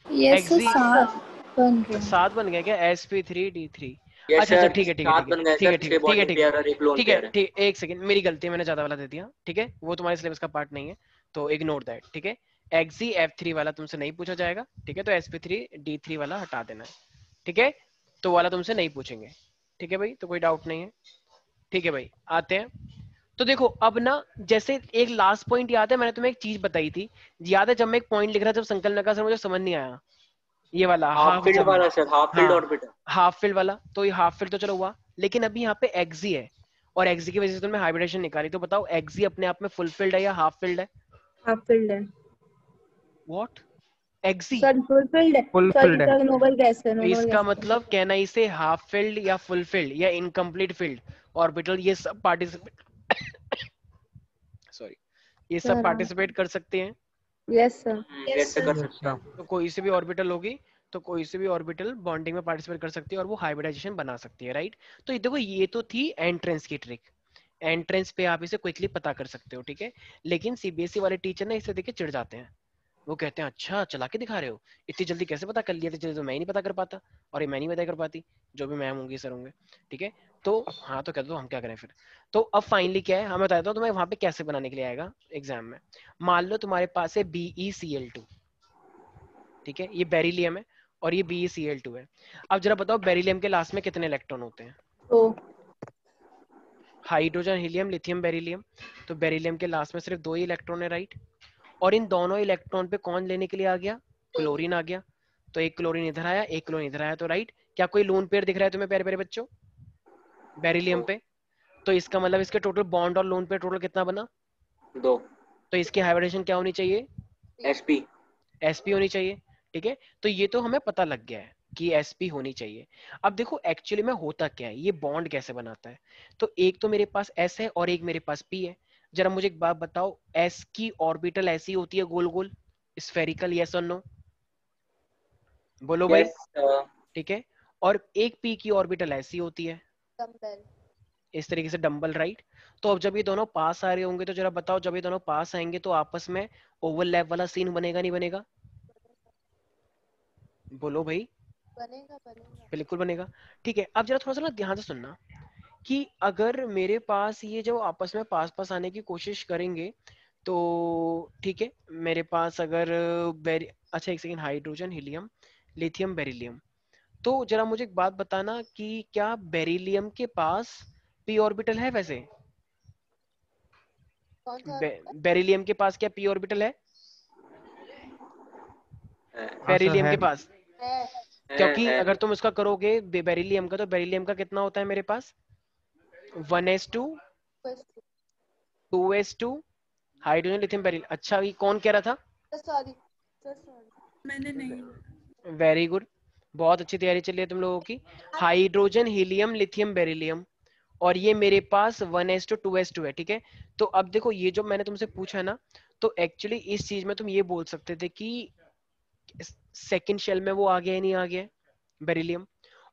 ये सर एक्जी 7 बन रहे हैं। 7 बन गए क्या? SP3D3। ये अच्छा अच्छा, सर ठीक है ठीक है 7 ठीक बन है गए ठीक है सर, ठीक 6 है ठीक है बॉन्डिंग ठीक पेयर और 1 लोन ठीक है पेयर है। ठीक, एक सेकंड, मेरी गलती है, मैंने ज्यादा वाला दे दिया, ठीक है? वो तुम्हारे सिलेबस का पार्ट नहीं है, तो इग्नोर दैट, ठीक है? एक्जी F3 वाला तुमसे नहीं पूछा जाएगा, ठीक है? तो SP3D3 वाला हटा देना है, ठीक है? तो वाला तुमसे नहीं पूछेंगे, ठीक है भाई? तो कोई डाउट नहीं है, ठीक है भाई? आते हैं, तो देखो अब ना, जैसे एक लास्ट पॉइंट याद है, मैंने तुम्हें एक चीज बताई थी, याद है जब मैं एक पॉइंट लिख रहा था, जब संकल्प ने कहा सर मुझे समझ नहीं आया, ये वाला हाफ हाफ फील्ड जम, वाला सर, हाफ फील्ड हाँ ऑर्बिटर। हाफ फील्ड वाला, तो ये हाफ फील्ड तो चलो हुआ, लेकिन अभी यहाँ पे एक्जी है, और एक्जी की वजह से तुमने हाइब्रिडेशन निकाली, तो बताओ एक्जी अपने आप में फुल फील्ड है या हाफ फील्ड है? हाफ फील्ड है what? Exe sir, full field है फुल सॉरी फील्ड है। सर, नोबल गैस है, तो नोबल इसका गैस। मतलब कहना इसे हाफ फील्ड या फुल फील्ड या इनकम्प्लीट फील्ड ऑर्बिटल, ये सब पार्टिसिपेट सॉरी, ये सब सर पार्टिसिपेट कर सकते हैं, यस सर। ऐसे कर यस सकते हैं। सर। तो कोई से भी ऑर्बिटल होगी, तो कोई से भी ऑर्बिटल बॉन्डिंग में पार्टिसिपेट कर सकती है और वो हाइब्रिडाइजेशन बना सकती है, राइट? तो ये देखो, ये तो थी एंट्रेंस की ट्रिक, एंट्रेंस पे आप इसे क्विकली पता कर सकते हो, ठीक है? लेकिन सीबीएसई वाले टीचर ना इसे देख के चिढ़ जाते हैं, वो कहते हैं अच्छा चला के दिखा रहे हो, इतनी जल्दी कैसे पता कर लिया? इतनी जल्दी तो मैं ही नहीं पता कर पाता, और ये मैं नहीं पता कर पाती, जो भी मैम होंगे सर होंगे, ठीक है? तो हाँ, तो कहते हो हम क्या करें फिर? तो अब फाइनली क्या है, हमें बताता हूँ तुम्हें वहां पे कैसे बनाने के लिए आएगा एग्जाम में। मान लो तुम्हारे पास है BeCl2, ठीक है? ये बेरिलियम है और ये BeCl2 है। अब जरा बताओ बेरिलियम के लास्ट में कितने इलेक्ट्रॉन होते हैं? तो हाइड्रोजन, हीलियम, लिथियम, बेरिलियम। तो बेरिलियम के लास्ट में सिर्फ 2 ही इलेक्ट्रॉन है, राइट? और इन दोनों इलेक्ट्रॉन पे कौन लेने के लिए आ गया? क्लोरीन आ गया। तो एक क्लोरीन इधर आया, एक क्लोरीन इधर आया, तो राइट? क्या कोई लोन पेयर दिख रहा है तुम्हें प्यारे प्यारे बच्चों बेरिलियम पे? तो इसका मतलब इसके टोटल बॉन्ड और लोन पेयर टोटल कितना बना? 2 तो इसकी हाइब्रिडेशन क्या होनी चाहिए? SP। SP होनी चाहिए, ठीक है? तो ये तो हमें पता लग गया है कि SP होनी चाहिए। अब देखो एक्चुअली में होता क्या है, ये बॉन्ड कैसे बनाता है? तो एक तो मेरे पास S है और एक मेरे पास P है। जरा मुझे एक बात बताओ, S की ऑर्बिटल ऐसी होती है गोल गोल स्फेरिकल, यस और नो? बोलो भाई, यस। ठीक है? और एक P की ऑर्बिटल ऐसी होती है इस तरीके से, डंबल, राइट? तो अब जब ये दोनों पास आ रहे होंगे, तो जरा बताओ जब ये दोनों पास आएंगे तो आपस में ओवरलैप वाला सीन बनेगा नहीं बनेगा? बोलो भाई, बिल्कुल बनेगा, ठीक है? अब जरा थोड़ा सा ना ध्यान से सुनना कि अगर मेरे पास ये जो आपस में पास पास आने की कोशिश करेंगे, तो ठीक है, मेरे पास अगर अच्छा एक second, hydrogen, helium, lithium, beryllium. तो जरा मुझे एक बात बताना कि क्या बेरिलियम के पास पी ऑर्बिटल है वैसे? बेरिलियम के पास क्या पी ऑर्बिटल है हाँ सर बेरिलियम है। के पास? क्योंकि है। अगर तुम इसका करोगे बेरिलियम का, तो बेरिलियम का कितना होता है मेरे पास? 1s2, 2s2, hydrogen, lithium, beryl. अच्छा, ये कौन कह रहा था? मैंने नहीं। वेरी गुड, बहुत अच्छी तैयारी चल रही है तुम लोगों की। हाइड्रोजन, हीलियम, लिथियम, बेरिलियम, और ये मेरे पास 1s2 2s2 है। ठीक है, तो अब देखो ये जो मैंने तुमसे पूछा ना, तो एक्चुअली इस चीज में तुम ये बोल सकते थे कि सेकंड शेल में वो आ गया है नहीं आ गया है बेरिलियम,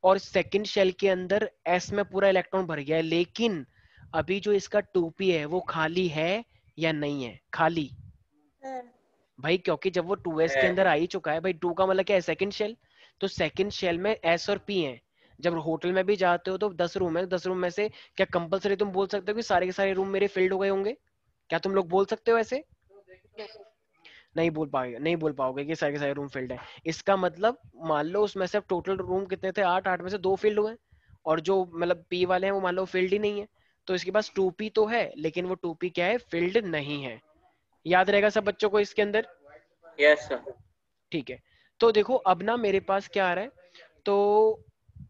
और सेकंड शेल के अंदर एस में पूरा इलेक्ट्रॉन भर गया है, लेकिन अभी जो इसका 2p है वो खाली है या नहीं है? खाली भाई, क्योंकि जब वो 2s के अंदर आ ही चुका है भाई, 2 का मतलब क्या है? Second shell. तो सेकंड शेल में s और p हैं। जब होटल में भी जाते हो तो 10 रूम है, 10 रूम में से क्या कंपलसरी तुम बोल सकते हो कि सारे के सारे रूम मेरे फिल्ड हो गए होंगे? क्या तुम लोग बोल सकते हो ऐसे? नहीं बोल पाओगे, नहीं बोल पाओगे कि सारे के सारे रूम फिल्ड है। इसका मतलब मान लो उसमें से टोटल रूम कितने थे? 8, 8 में से 2 फिल्ड हुए, और जो मतलब पी वाले हैं वो मान लो फिल्ड ही नहीं है। तो इसके पास 2p तो है, लेकिन वो 2p क्या है? फिल्ड नहीं है। याद रहेगा सब बच्चों को इसके अंदर? Yes sir. ठीक है, तो देखो अब ना मेरे पास क्या आ रहा है, तो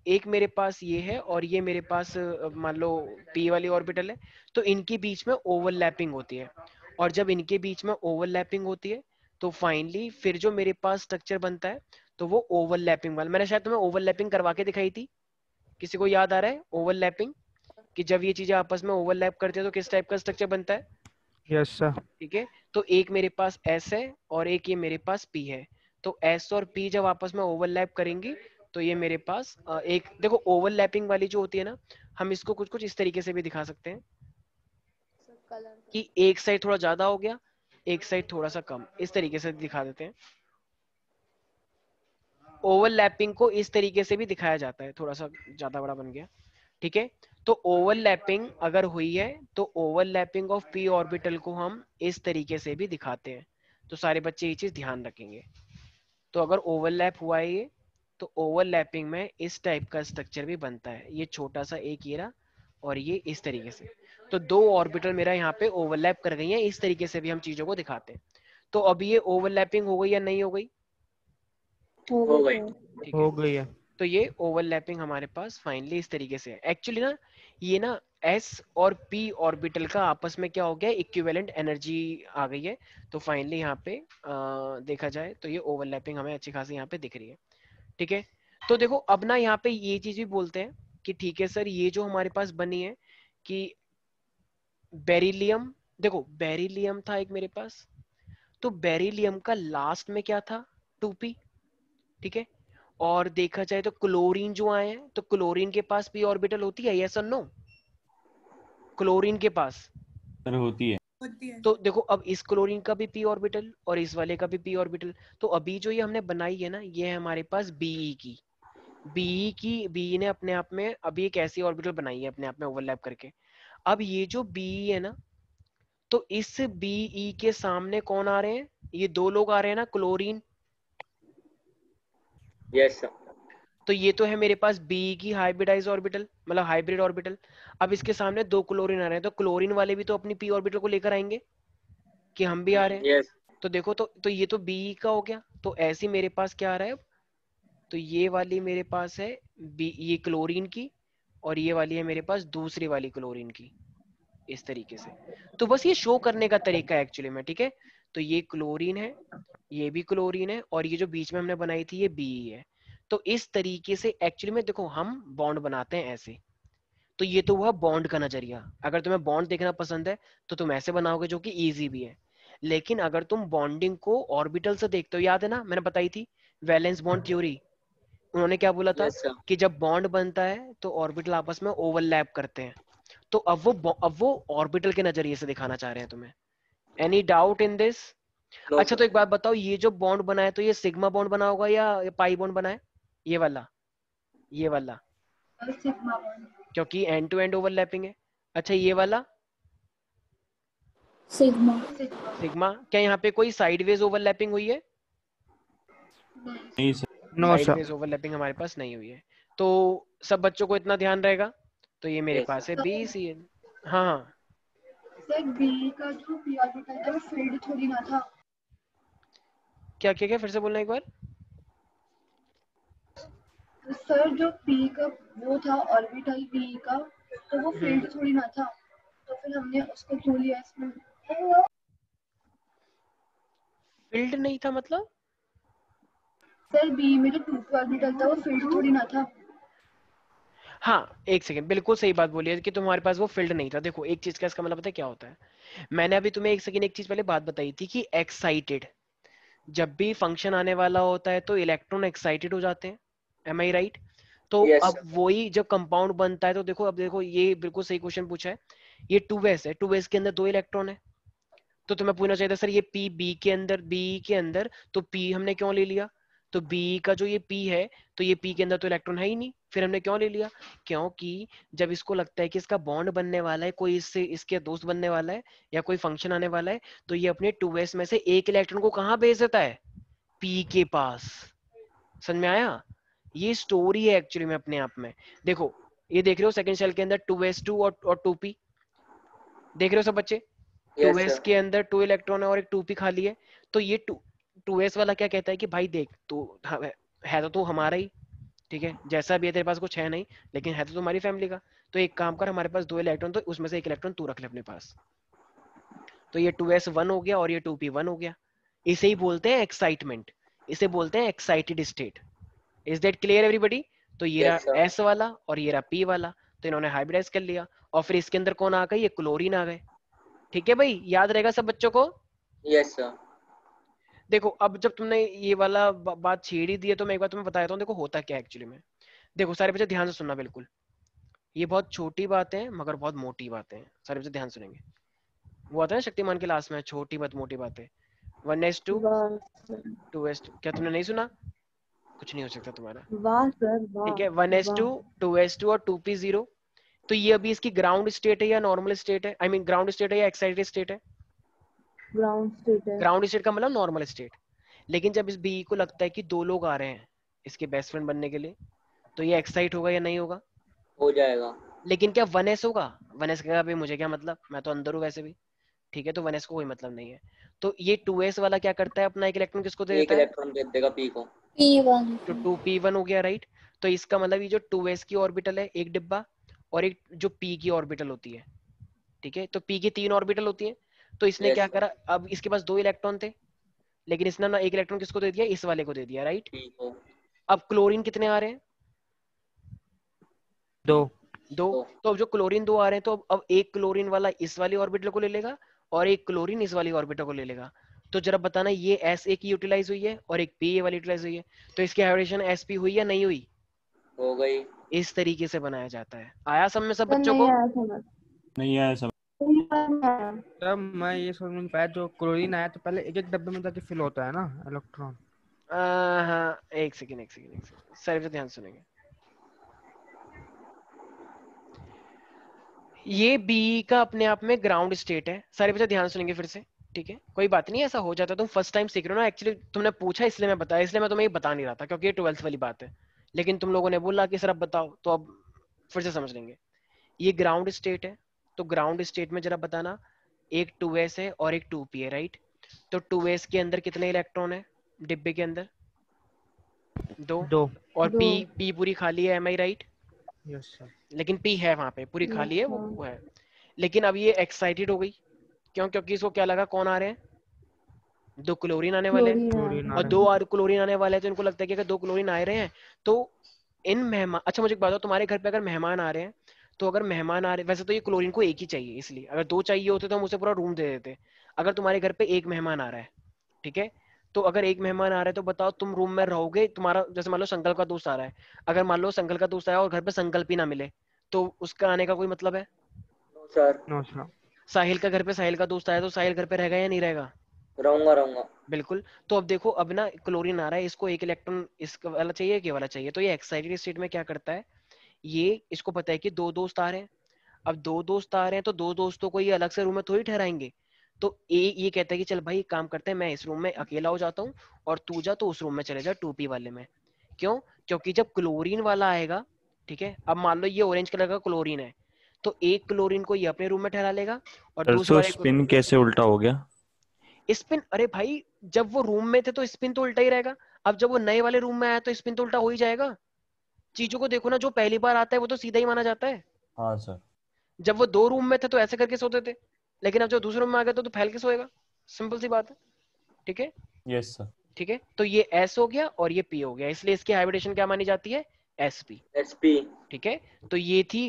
एक मेरे पास ये है और ये मेरे पास मान लो पी वाली ऑर्बिटल है, तो इनके बीच में ओवरलैपिंग होती है, और जब इनके बीच में ओवरलैपिंग होती है तो फाइनली फिर जो मेरे पास स्ट्रक्चर बनता है, तो वो ओवरलैपिंग वाला, मैंने शायद तुम्हें ओवरलैपिंग करवा के दिखाई थी। किसी को याद आ रहा है ओवरलैपिंग, कि जब ये चीजें आपस में ओवरलैप करती है तो किस टाइप का स्ट्रक्चर बनता है? Yes sir. ठीक है, तो एक मेरे पास S है और एक ये मेरे पास P है। तो S और P जब आपस में ओवरलैप करेंगी तो ये मेरे पास एक देखो ओवरलैपिंग वाली जो होती है ना, हम इसको कुछ कुछ इस तरीके से भी दिखा सकते हैं कि एक साइड थोड़ा ज्यादा हो गया, एक साइड थोड़ा सा कम, इस तरीके से दिखा देते हैं। ओवरलैपिंग को इस तरीके से भी दिखाया जाता है, थोड़ा सा ज्यादा बड़ा बन गया। ठीक है, तो ओवरलैपिंग अगर हुई है तो ओवरलैपिंग ऑफ पी ऑर्बिटल को हम इस तरीके से भी दिखाते हैं। तो सारे बच्चे ये चीज ध्यान रखेंगे। तो अगर ओवरलैप हुआ है ये, तो ओवरलैपिंग में इस टाइप का स्ट्रक्चर भी बनता है। ये छोटा सा एक ये रहा, और ये इस तरीके से। तो दो ऑर्बिटल मेरा यहाँ पे ओवरलैप कर गई हैं, इस तरीके से भी हम चीजों को दिखाते हैं। तो अब ये ओवरलैपिंग हो गई या नहीं हो गई? हो गई। ठीक है, हो गई है। तो ये ओवरलैपिंग हमारे पास फाइनली इस तरीके से है। एक्चुअली ना ये ना s और p ऑर्बिटल का आपस में क्या हो गया? इक्विवेलेंट एनर्जी आ गई है। तो फाइनली यहाँ पे देखा जाए तो ये ओवरलैपिंग हमें अच्छी खासी यहाँ पे दिख रही है। ठीक है, तो देखो अब ना यहाँ पे ये चीज भी बोलते हैं कि ठीक है सर, ये जो हमारे पास बनी है कि बेरिलियम, देखो बेरिलियम था एक मेरे पास, तो बेरिलियम का लास्ट में क्या था? 2p। ठीक है, और देखा जाए तो क्लोरीन जो आए हैं, तो क्लोरीन के पास पी ऑर्बिटल होती है, यस और नो? क्लोरीन के पास सर होती है। तो देखो अब इस क्लोरीन का भी पी ऑर्बिटल और इस वाले का भी पी ऑर्बिटल। तो अभी जो ये हमने बनाई है ना, ये है हमारे पास बीई ने अपने आप में अभी एक ऐसी ऑर्बिटल बनाई है अपने आप में ओवरलैप करके। अब ये जो बीई है ना, तो इस बीई के सामने कौन आ रहे हैं? ये दो लोग आ रहे हैं ना, क्लोरीन। Yes sir. तो ये तो है मेरे पास बी की हाइब्रिडाइज ऑर्बिटल, मतलब हाइब्रिड ऑर्बिटल। अब इसके सामने दो क्लोरीन आ रहे हैं, तो क्लोरीन वाले भी तो अपनी पी ऑर्बिटल को लेकर आएंगे कि हम भी आ रहे हैं। यस। तो देखो, तो ये तो बी का हो गया। तो ऐसे मेरे पास क्या आ रहा है अब? तो ये वाली मेरे पास है बी, ये क्लोरीन की, और ये वाली है मेरे पास दूसरी वाली क्लोरीन की, इस तरीके से। तो बस ये शो करने का तरीका है एक्चुअली में। ठीक है, तो ये क्लोरीन है, ये भी क्लोरीन है, और ये जो बीच में हमने बनाई थी ये बी है। तो इस तरीके से एक्चुअली में देखो हम बॉन्ड बनाते हैं ऐसे। तो ये तो हुआ बॉन्ड का नजरिया। अगर तुम्हें बॉन्ड देखना पसंद है तो तुम ऐसे बनाओगे, जो कि इजी भी है। लेकिन अगर तुम बॉन्डिंग को ऑर्बिटल से देखते हो, याद है ना मैंने बताई थी वैलेंस बॉन्ड थ्योरी, उन्होंने क्या बोला था यस सर। कि जब बॉन्ड बनता है तो ऑर्बिटल आपस में ओवरलैप करते हैं। तो अब वो ऑर्बिटल के नजरिए से दिखाना चाह रहे हैं तुम्हें। Any doubt in this? No अच्छा, तो सर। एक बात बताओ, ये जो बॉन्ड बना है तो ये सिग्मा बॉन्ड बना होगा या पाई बॉन्ड बना है? ये वाला, ये वाला, क्योंकि एंड टू एंड ओवरलैपिंग है। अच्छा, ये वाला सिग्मा। सिग्मा। क्या यहाँ पे कोई साइडवेज ओवरलैपिंग हुई है? नहीं sir. No sir. Sideways overlapping हमारे पास नहीं हुई है। तो सब बच्चों को इतना ध्यान रहेगा। तो ये मेरे Yes, पास sir. है बी सी एन। हाँ हाँ, सर बी का जो पी ऑर्बिटल था वो फील्ड थोड़ी ना था। क्या क्या क्या फिर से बोलना एक बार। सर जो पी का वो था ऑर्बिटल पी का, तो वो फील्ड थोड़ी ना था, तो फिर हमने उसको क्यों लिया इसमें? फील्ड नहीं था मतलब? सर बी में जो 2p ऑर्बिटल था वो फील्ड थोड़ी ना था। हाँ एक सेकंड, बिल्कुल सही बात बोली है कि तुम्हारे पास वो फील्ड नहीं था। देखो एक चीज का इसका मतलब पता है क्या होता है। मैंने अभी तुम्हें एक सेकंड एक चीज पहले बात बताई थी कि एक्साइटेड, जब भी फंक्शन आने वाला होता है तो इलेक्ट्रॉन एक्साइटेड हो जाते हैं। M I right? तो Yes, अब sir. वही जब कंपाउंड बनता है तो देखो, अब देखो ये बिल्कुल सही क्वेश्चन पूछा है। ये 2s है, 2s के अंदर 2 इलेक्ट्रॉन है। तो तुम्हें पूछना चाहिए था सर ये पी बी के अंदर, बी के अंदर तो पी हमने क्यों ले लिया? तो बी का जो ये पी है, तो ये पी के अंदर तो इलेक्ट्रॉन है ही नहीं, फिर हमने क्यों ले लिया? क्योंकि जब इसको लगता है कि इसका बॉन्ड बनने वाला है, कोई इससे इसके दोस्त बनने वाला है या कोई फंक्शन आने वाला है, तो ये अपने 2s में से एक इलेक्ट्रॉन को कहाँ भेज देता है? पी के पास। समझ में आया? ये स्टोरी है एक्चुअली में अपने आप में। देखो ये देख रहे हो सेकंड सेल के अंदर 2s2 और 2p, देख रहे हो सब बच्चे? Yes, 2s sir. के अंदर 2 इलेक्ट्रॉन है और एक 2p खाली है। तो ये 2s वाला क्या कहता है कि भाई देख तू है तो तू हमारा ही, ठीक है, जैसा भी है तेरे पास कुछ है नहीं, लेकिन है तो तुम्हारी फैमिली का। तो एक काम कर, हमारे पास 2 इलेक्ट्रॉन तो उसमें से एक इलेक्ट्रॉन तू रख ले अपने पास। तो ये 2s1 हो गया और ये 2p1 हो गया। इसे ही बोलते हैं एक्साइटमेंट, इसे बोलते हैं excited state. Is that clear everybody? तो ये Yes, sir. रहा एस वाला और ये रहा पी वाला, तो इन्होंने हाइब्रिडाइज कर लिया और फिर इसके अंदर कौन आ गए? ये क्लोरीन आ गए। ठीक है भाई, याद रहेगा सब बच्चों को? Yes, sir. देखो अब जब तुमने ये वाला बात छेड़ ही दी है तो मैं एक बार तुम्हें बताता हूँ। देखो होता क्या है एक्चुअली में। देखो सारे बच्चे ध्यान से सुनना बिल्कुल, ये बहुत छोटी बातें हैं मगर बहुत मोटी बातें हैं। सारे बच्चे ध्यान सुनेंगे। वो आता है ना शक्तिमान के लास्ट में, छोटी बहुत मोटी बातें। 1s2 वाह सर, 2s2, क्या तुमने नहीं सुना? कुछ नहीं हो सकता तुम्हारा। वाह सर, ठीक वाह है, 1s2 वाह। 2s2 और 2p0। तो ये अभी इसकी ग्राउंड स्टेट है या नॉर्मल स्टेट है? आई मीन ग्राउंड स्टेट है या एक्साइटेड स्टेट है? ग्राउंड स्टेट है। ग्राउंड स्टेट का मतलब नॉर्मल स्टेट। लेकिन जब इस बी को लगता है कि 2 लोग आ रहे हैं इसके बेस्ट फ्रेंड बनने के लिए, तो ये एक्साइट होगा या नहीं होगा? हो जाएगा. लेकिन क्या 1s होगा? 1s कहेगा भाई मुझे क्या मतलब, मैं तो अंदर हूँ वैसे भी। ठीक है, तो 1s को कोई मतलब नहीं है। तो ये 2s वाला क्या करता है, अपना एक इलेक्ट्रॉन किसको दे एक देता है? इलेक्ट्रॉन दे देगा पी को. P1 तो 2p1 हो गया राइट। तो इसका मतलब ये जो 2s की ऑर्बिटल है एक डिब्बा, और एक जो p की ऑर्बिटल होती है, ठीक है, तो p की 3 ऑर्बिटल होती है। तो इसने Yes, क्या sir. करा, अब इसके पास 2 इलेक्ट्रॉन थे, लेकिन इसने ना एक इलेक्ट्रॉन किसको दे दिया? इस वाले को दे दिया राइट। पी को. अब क्लोरीन कितने आ रहे हैं? 2। 2। तो तो अब जो क्लोरीन 2 आ रहे हैं, तो अब एक क्लोरीन वाला इस वाली ऑर्बिटल को ले लेगा और एक क्लोरीन इस वाली ऑर्बिटल को ले लेगा। तो जरा बताना, ये एस ए की यूटिलाइज हुई है और एक पी ए वाली यूटिलाइज हुई है, तो इसकी हाइब्रिडेशन एस पी हुई या नहीं हुई? हो गई. इस तरीके से बनाया जाता है। आया सब में सब सर बच्चों नहीं को? आया समझ, नहीं आया सब। नहीं आया। तब मैं ये समझ नहीं पाया, जो क्लोरीन आया तो पहले एक एक डब्बे में जाके फिल होता है ना इलेक्ट्रॉन। हाँ एक सेकंड एक सेकंड एक सेकंड, सारे बच्चे ध्यान सुनेंगे। ये बी का अपने आप में ग्राउंड स्टेट है। सारे बच्चे ध्यान सुनेंगे फिर से, ठीक है, कोई बात नहीं, ऐसा हो जाता है, तुम फर्स्ट टाइम सीख रहे हो ना। एक्चुअली तुमने पूछा इसलिए मैं बताया, इसलिए मैं तुम्हें ये बता नहीं रहा था क्योंकि ये 12th वाली बात है। लेकिन तुम लोगों ने बोला कि सर अब बताओ, तो अब फिर से समझ लेंगे। ये ग्राउंड स्टेट है, तो ग्राउंड स्टेट में जरा बताना, एक 2s है और एक 2p है राइट। तो 2s के अंदर कितने इलेक्ट्रॉन है डिब्बे के अंदर? 2। 2। और दो। p पूरी खाली है, M I right? Yes sir. लेकिन p है वहां पे, पूरी खाली है, अच्छा, वो है। लेकिन अब ये एक्साइटेड हो गई, क्यों? क्योंकि इसको क्या लगा, कौन आ रहे हैं? 2 क्लोरीन आने वाले हैं। क्लोरीन क्लोरीन आ और रहे 2 हैं। क्लोरीन आने वाले हैं, तो इनको लगता है कि अगर 2 क्लोरीन आ रहे हैं तो इन मेहमान, अच्छा मुझे एक बात बताओ, तुम्हारे घर पे अगर मेहमान आ रहे हैं, तो अगर मेहमान आ रहे, वैसे तो ये क्लोरीन को एक ही चाहिए, इसलिए अगर 2 चाहिए होते तो हम उसे पूरा रूम दे देते। अगर तुम्हारे घर पे एक मेहमान आ रहा है, ठीक है, तो अगर एक मेहमान आ रहा है तो बताओ तुम रूम में रहोगे? तुम्हारा जैसे मान लो संकल्प का दोस्त आ रहा है, अगर मान लो संकल्प का दोस्त आया और घर पे संकल्प ही ना मिले, तो उसका आने का कोई मतलब है? No sir. No sir. Sahil का घर पे साहिल का दोस्त आया तो साहिल घर पे रहेगा या नहीं रहेगा? रहूंगा रहूंगा. बिल्कुल। तो अब देखो, अब ना क्लोरीन आ रहा है, इसको एक इलेक्ट्रॉन इस वाला चाहिए कि वाला चाहिए, तो ये एक्साइटेड स्टेट में क्या करता है, ये इसको पता है कि 2 दोस्त आ रहे हैं। अब 2 दोस्त आ रहे हैं तो 2 दोस्तों को ये अलग से रूम में थोड़ी ठहराएंगे, तो ए ये कहता है कि चल भाई काम करते हैं, मैं इस रूम में अकेला हो जाता हूँ और तू जा तो उस रूम में चले जा 2p वाले में। क्यों? क्योंकि जब क्लोरीन वाला आएगा, ठीक है, अब मान लो ये ऑरेंज कलर का क्लोरीन है, तो एक क्लोरीन को ये अपने रूम में ठहरा लेगा और दूसरे तो वाले स्पिन कैसे उल्टा हो गया? स्पिन, अरे भाई जब वो रूम में थे तो स्पिन तो उल्टा ही रहेगा। अब जब वो नए वाले रूम में आया तो स्पिन तो उल्टा हो ही जाएगा। चीजों को देखो ना, जो पहली बार आता है वो तो सीधा ही माना जाता है। हाँ सर। जब वो 2 रूम में थे तो ऐसे करके सोते थे, लेकिन अब जब दूसरे रूम में आ गए तो फैल के सोएगा। सिंपल सी बात है, ठीक है। Yes sir. ठीक है, तो ये S हो गया और ये P हो गया, इसलिए इसकी हाइब्रिडेशन क्या मानी जाती है? sp। sp। ठीक है, तो ये थी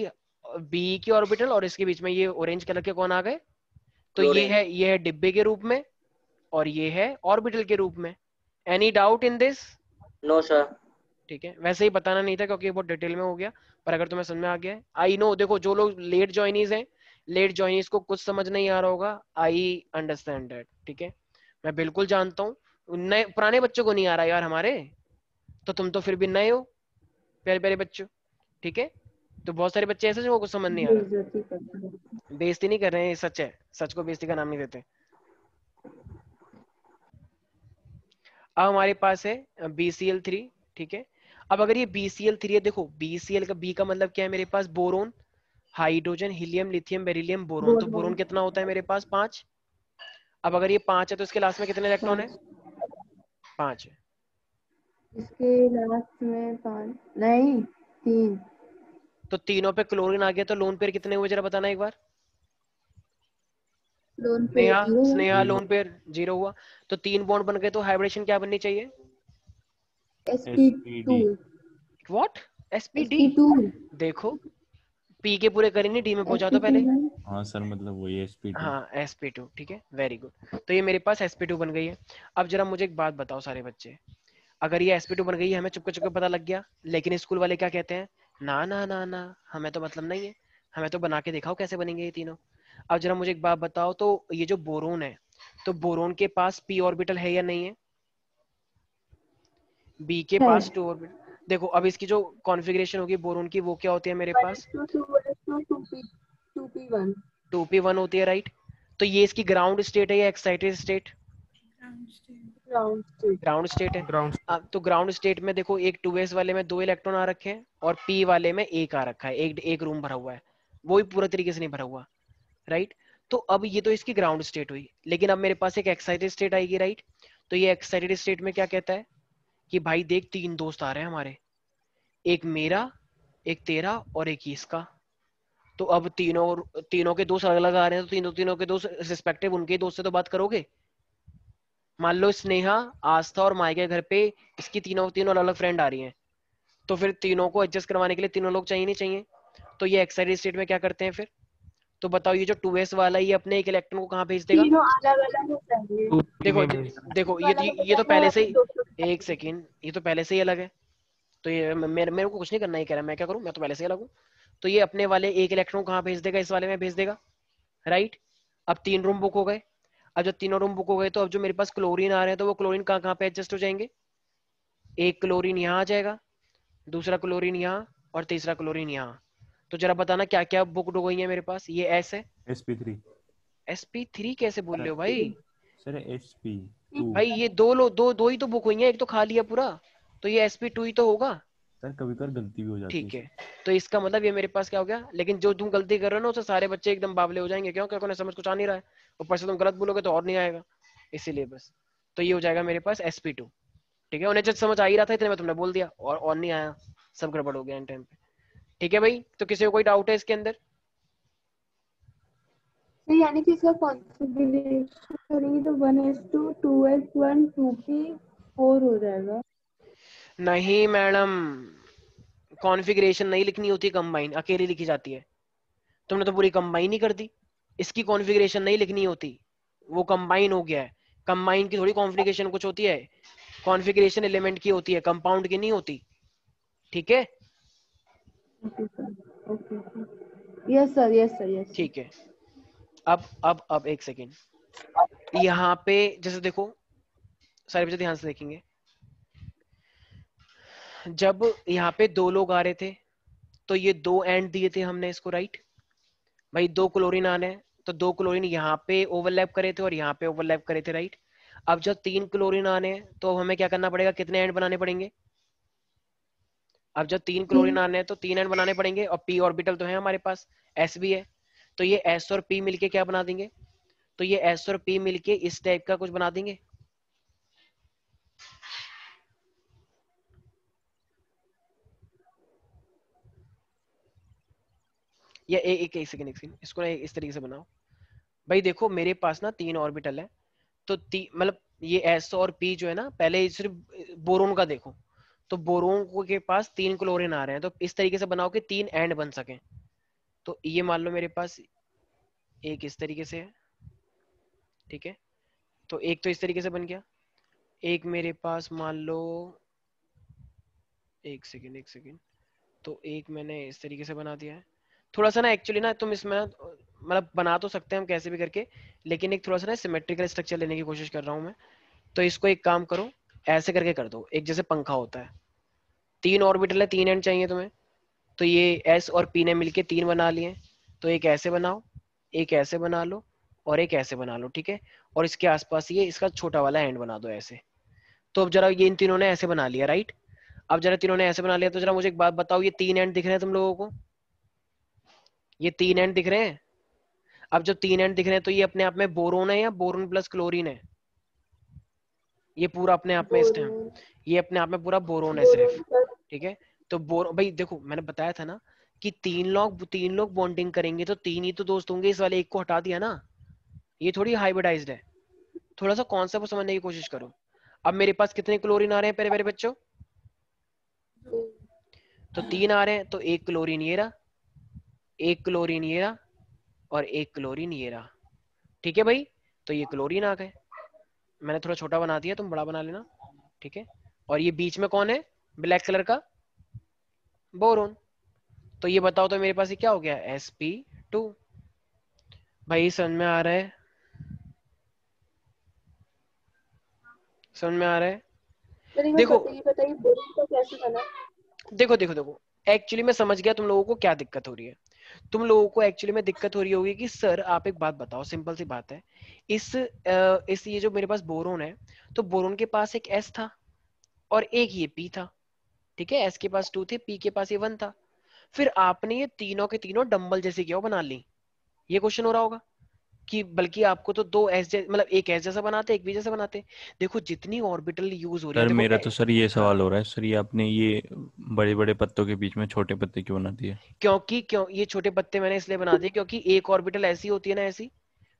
B की ऑर्बिटल और इसके बीच में ये ऑरेंज कलर के कौन आ गए? तो ये है डिब्बे के रूप में और ये है ऑर्बिटल के रूप में। Any doubt in this? No sir. ठीक है, वैसे ही बताना नहीं था क्योंकि बहुत डिटेल में हो गया, पर अगर तुम्हें समझ में आ गया है, आई नो। देखो जो लोग लेट ज्वाइनीज हैं, लेट ज्वाइनीज को कुछ समझ नहीं आ रहा होगा, आई अंडरस्टैंड दैट। ठीक है, मैं बिल्कुल जानता हूँ, नए पुराने बच्चों को नहीं आ रहा यार हमारे, तो तुम तो फिर भी नए हो प्यारे प्यारे बच्चों। ठीक है, तो बहुत सारे बच्चे ऐसे जिनको कुछ समझ नहीं आ रहा। बेइज्जती करते हैं। बेइज्जती नहीं कर रहे हैं, सच है, सच को बेइज्जती का नाम नहीं देते। अब हमारे पास है BCl3। ठीक है, अब अगर ये BCl3 है, देखो BCl का B का मतलब क्या है मेरे पास? Boron, hydrogen, helium, lithium, beryllium, boron. तो बोरोन कितना होता है मेरे पास? 5। अब अगर ये 5 है तो इसके लास्ट में कितने इलेक्ट्रॉन है? 5 है। इसके लास्ट में 5 नहीं 3। तो तीनों पे क्लोरीन आ गया, तो लोन पेयर कितने हुए जरा बताना एक बार। लोन पे स्नेहा, 0 स्नेहा लोन पेयर 0 हुआ, तो 3 बॉन्ड बन गए, तो हाइब्रिडेशन क्या बननी चाहिए? sp2 what? sp_d। sp2 देखो P के पूरे करें नहीं, D में पहुंचा दो पहले। हाँ सर, मतलब वही sp2। हाँ sp2, ठीक है, वेरी गुड। तो ये मेरे पास sp2 बन गई है। अब जरा मुझे एक बात बताओ सारे बच्चे, अगर ये sp2 बन गई है, हमें चुपके चुपके पता लग गया, लेकिन स्कूल वाले क्या कहते हैं? ना ना ना ना, हमें तो मतलब नहीं है, हमें तो बना के दिखाओ कैसे बनेंगे ये तीनों। अब जरा मुझे एक बात बताओ, तो ये जो बोरोन है, तो बोरोन के पास p ऑर्बिटल है या नहीं है? B के है पास 2 ऑर्बिटल। देखो अब इसकी जो कॉन्फ़िगरेशन होगी बोरोन की, वो क्या होती है मेरे पास? 2p1 2p1 होती है, राइट। तो ये इसकी ग्राउंड स्टेट है या excited state? Ground state. Ground state है। ग्राउंड। अब तो ग्राउंड स्टेट में देखो, एक 2s वाले में 2 इलेक्ट्रॉन आ रखे हैं और p वाले में 1 आ रखा है, एक रूम भरा हुआ है, वो भी पूरा तरीके से नहीं भरा हुआ, राइट। तो अब ये तो इसकी ग्राउंड स्टेट हुई, लेकिन अब मेरे पास एक एक्साइटेड स्टेट आएगी, राइट। तो ये एक्साइटेड स्टेट में क्या कहता है कि भाई देख 3 दोस्त आ रहे हैं हमारे, एक मेरा, एक तेरा और एक इसका। तो अब तीनों के दोस्त अलग अलग आ रहे हैं, तो तीनों के दोस्त रिस्पेक्टिव उनके दोस्त से तो बात करोगे। मान लो स्नेहा, आस्था और माई के घर पे इसकी तीनों अलग अलग फ्रेंड आ रही हैं, तो फिर तीनों को एडजस्ट करवाने के लिए तीनों लोग चाहिए नहीं चाहिए? तो ये एक्साइटेड स्टेट में क्या करते हैं फिर? तो बताओ, ये जो 2s वाला ये अपने एक इलेक्ट्रॉन को कहाँ भेज देगा? तीनों अलग अलग हो चाहिए। देखो देखो ये तो पहले से ही, ही एक सेकेंड, ये तो पहले से ही अलग है। तो ये मेरे को कुछ नहीं करना, ही कह रहा, मैं क्या करूं, मैं तो पहले से ही अलग हूं। तो ये अपने वाले एक इलेक्ट्रॉन कहाँ भेज देगा? इस वाले में भेज देगा, राइट। अब 3 रूम बुक हो गए। अब जब तीनों रूम बुक हो गए, तो अब जो मेरे पास क्लोरीन आ रहे हैं, तो वो क्लोरीन कहाँ कहाँ पे एडजस्ट हो जाएंगे? एक क्लोरीन यहाँ आ जाएगा, दूसरा क्लोरीन यहाँ और तीसरा क्लोरीन यहाँ। तो जरा बताना क्या क्या बुक हो गई है मेरे पास? ये S है। sp3। sp3 कैसे बोल रहे हो भाई? Sir sp2। भाई ये दो ही तो बुक हुई है, एक तो खा लिया पूरा, तो ये sp2 ही तो होगा। सर कभी कभी गलती भी हो जाती ठीक है। है, तो इसका मतलब ये मेरे पास क्या हो गया? लेकिन जो तुम गलती कर रहे हो ना, उससे सारे बच्चे एकदम बावले हो जाएंगे। क्यों? क्योंकि उन्हें समझ कुछ आ नहीं रहा है, ऊपर से तुम गलत बोलोगे तो और नहीं आएगा, इसीलिए बस। तो ये हो जाएगा मेरे पास sp2। ठीक है, उन्हें जब समझ आ ही रहा था इतने में तुमने बोल दिया और नहीं आया, सब गड़बड़ हो गया इन टाइम पे। ठीक है भाई, तो किसी को कोई डाउट है इसके अंदर? तो यानी कि इसका कॉन्फ़िगरेशन करेंगे तो 1s2 2s1 2p4 हो जाएगा। नहीं मैडम, कॉन्फ़िगरेशन नहीं लिखनी होती, कंबाइन अकेली लिखी जाती है। तुमने तो पूरी कंबाइन ही कर दी। इसकी कॉन्फ़िगरेशन नहीं लिखनी होती, वो कंबाइन हो गया है। कंबाइन की थोड़ी कॉन्फ़िगरेशन कुछ होती है, कॉन्फ़िगरेशन एलिमेंट की होती है, कंपाउंड की नहीं होती। ठीक है, okay yes sir yes sir yes. ठीक है। अब एक सेकेंड, यहाँ पे जैसे देखो, सारे बच्चे ध्यान से देखेंगे, जब यहाँ पे 2 लोग आ रहे थे, तो ये 2 एंड दिए थे हमने इसको, राइट। भाई 2 क्लोरीन आने हैं, तो 2 क्लोरीन यहाँ पे ओवरलैप करे थे और यहाँ पे ओवरलैप करे थे, राइट। अब जब 3 क्लोरीन आने हैं तो हमें क्या करना पड़ेगा, कितने एंड बनाने पड़ेंगे। अब जब 3 क्लोरीन आने हैं तो 3 एंड बनाने पड़ेंगे, और p ऑर्बिटल तो है हमारे पास, s भी है, तो ये s और p मिलके क्या बना देंगे, तो ये s और p मिलके इस टाइप का कुछ बना देंगे। या एक सेकंड इसको ना इस तरीके से बनाओ। भाई देखो मेरे पास ना 3 ऑर्बिटल है, तो मतलब ये s और p जो है ना, पहले सिर्फ बोरोन का देखो, तो बोरोन के पास 3 क्लोरीन आ रहे हैं, तो इस तरीके से बनाओ कि 3 एंड बन सके। तो ये मान लो मेरे पास एक इस तरीके से है, ठीक है, तो एक तो इस तरीके से बन गया, एक मेरे पास मान लो, एक सेकंड, तो एक मैंने इस तरीके से बना दिया है। थोड़ा सा ना एक्चुअली ना तुम इसमें मतलब बना तो सकते हैं हम कैसे भी करके, लेकिन एक थोड़ा सा ना सिमेट्रिकल स्ट्रक्चर लेने की कोशिश कर रहा हूँ मैं। तो इसको एक काम करो, ऐसे करके कर दो, एक जैसे पंखा होता है, 3 ऑर्बिटल है, 3 एंड चाहिए तुम्हें, तो ये s और p ने मिलके 3 बना लिए, तो एक ऐसे बनाओ, एक ऐसे बना लो, और एक ऐसे बना लो, ठीक है। और इसके आसपास ये इसका छोटा वाला एंड बना दो ऐसे। तो अब जरा ये इन तीनों ने ऐसे बना लिया, राइट। अब जरा तीनों ने ऐसे बना लिया, तो जरा मुझे एक बात बताओ, ये 3 एंड दिख रहे हैं तुम लोगों को, ये 3 एंड दिख रहे हैं। अब जब 3 एंड दिख रहे हैं तो ये अपने आप में बोरोन है या बोरोन प्लस क्लोरीन है, ये पूरा अपने आप में इस टाइम ये अपने आप में पूरा बोरोन है सिर्फ, ठीक है। तो भाई देखो मैंने बताया था ना कि 3 लोग बॉन्डिंग करेंगे तो 3 ही तो दोस्त होंगे, इस वाले एक को हटा दिया ना, ये थोड़ी हाइब्रिडाइज्ड है। थोड़ा सा कॉन्सेप्ट समझने की कोशिश करो। अब मेरे पास कितने क्लोरीन आ रहे हैं प्यारे प्यारे बच्चों, तो 3 आ रहे हैं, तो एक क्लोरीन ये रहा, एक क्लोरीन ये रहा, और एक क्लोरीन ये रहा, ठीक है भाई। तो ये क्लोरीन आ गए, मैंने थोड़ा छोटा बना दिया, तुम बड़ा बना लेना, ठीक है। और ये बीच में कौन है, ब्लैक कलर का, बोरोन। तो ये बताओ तो मेरे पास ये क्या हो गया, sp2। भाई समझ में आ रहा है, समझ में आ रहा है। देखो बताइए बोरोन का कैसे बना। देखो एक्चुअली मैं समझ गया तुम लोगों को क्या दिक्कत हो रही है। तुम लोगों को एक्चुअली में दिक्कत हो रही होगी कि सर आप एक बात बताओ, सिंपल सी बात है, इस ये जो मेरे पास बोरोन है, तो बोरोन के पास एक s था और एक ये p था, ठीक है। s के पास 2 थे, p के पास ये 1 था, फिर आपने ये तीनों के तीनों डंबल जैसे क्यों बना ली, ये क्वेश्चन हो रहा होगा कि बल्कि आपको तो 2 s मतलब एक s जैसा बनाते, एक b जैसा बनाते। देखो जितनी ऑर्बिटल यूज हो रही है, सर देखो मेरा तो सर ये हाँ, सवाल हो रहा है, सर ये आपने ये बड़े बड़े पत्तों के बीच में छोटे पत्ते क्यों बना दिए। क्यों ये छोटे पत्ते मैंने इसलिए बना दिए क्योंकि एक ऑर्बिटल ऐसी होती है ना, ऐसी,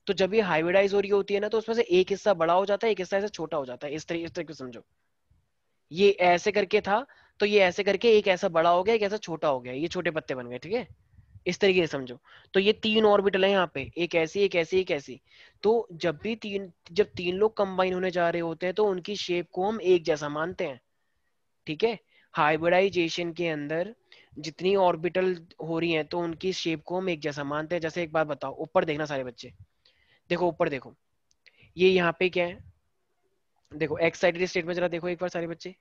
तो जब ये हाइब्रिडाइज हो रही होती है ना, तो उसमें से एक हिस्सा बड़ा हो जाता है, एक हिस्सा ऐसे छोटा हो जाता है, इस तरीके से समझो। ये ऐसे करके था, तो ये ऐसे करके एक ऐसा बड़ा हो गया, एक ऐसा छोटा हो गया, ये छोटे पत्ते बन गए, ठीक है, इस तरीके से समझो। तो ये 3 ऑर्बिटल है यहाँ पे, एक ऐसी एक ऐसी एक ऐसी। तो जब 3 लोग कंबाइन होने जा रहे होते हैं तो उनकी शेप को हम एक जैसा मानते हैं, ठीक है। हाइब्रिडाइजेशन के अंदर जितनी ऑर्बिटल हो रही हैं तो उनकी शेप को हम एक जैसा मानते हैं। जैसे एक बात बताओ, ऊपर देखना सारे बच्चे, देखो ऊपर देखो, ये यहाँ पे क्या है, देखो एक्साइटेड स्टेट में जरा देखो एक बार सारे बच्चे,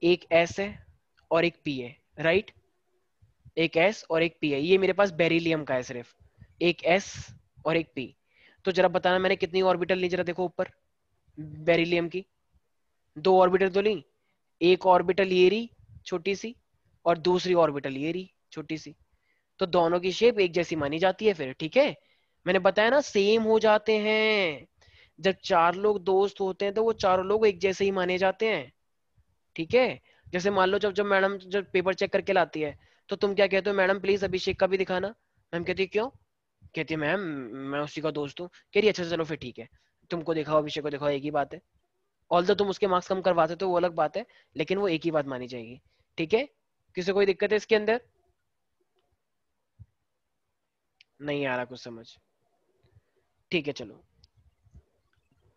एक s है और एक p है, राइट, एक s और एक p है, ये मेरे पास बेरिलियम का है सिर्फ, एक s और एक p। तो जरा बताना मैंने कितनी ऑर्बिटल ली, जरा देखो ऊपर बेरिलियम की, 2 ऑर्बिटल तो ली, एक ऑर्बिटल ये रही छोटी सी, और दूसरी ऑर्बिटल ये रही छोटी सी, तो दोनों की शेप एक जैसी मानी जाती है फिर, ठीक है। मैंने बताया ना सेम हो जाते हैं, जब 4 लोग दोस्त होते हैं तो वो चारों लोग एक जैसे ही माने जाते हैं, ठीक है। जैसे मान लो जब जब मैडम जब पेपर चेक करके लाती है, तो तुम क्या कहते हो, मैडम प्लीज अभिषेक का भी दिखाना। मैम कहती है क्यों, कहती है मैम मैं उसी का दोस्त हूँ, कह रही है, अच्छा चलो फिर ठीक है, तुमको दिखाओ अभिषेक को दिखाओ, एक ही बात है। ऑल्दो तुम उसके मार्क्स कम करवाते तो वो अलग बात है, लेकिन वो एक ही बात मानी जाएगी, ठीक है। किसी कोई दिक्कत है इसके अंदर, नहीं आ रहा कुछ समझ, ठीक है चलो।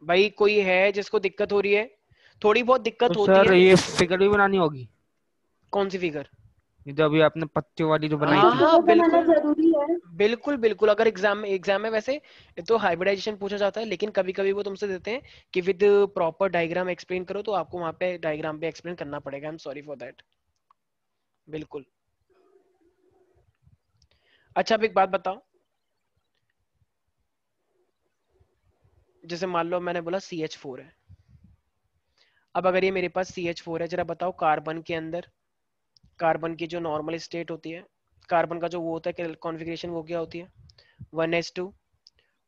भाई कोई है जिसको दिक्कत हो रही है, थोड़ी बहुत दिक्कत तो होती सर है। ये फिगर भी बनानी होगी, कौन सी फिगर, ये जो अभी आपने पत्ते वाली जो बनाई हाँ थी। हाँ बनाना बिल्कुल जरूरी है। बिल्कुल अगर एग्जाम में वैसे तो हाइब्रिडाइजेशन पूछा जाता है, लेकिन कभी कभी वो तुमसे देते हैं कि विद प्रॉपर डायग्राम एक्सप्लेन करो, तो आपको वहां पे डायग्राम पे एक्सप्लेन करना पड़ेगा, I am sorry for that, बिल्कुल। अच्छा अब एक बात बताओ, जैसे मान लो मैंने बोला CH4 है। अब अगर ये मेरे पास CH4 है, जरा बताओ कार्बन के अंदर, कार्बन की जो नॉर्मल स्टेट होती है, कार्बन का जो वो होता है कॉन्फ़िगरेशन, वो क्या होती है? 1s2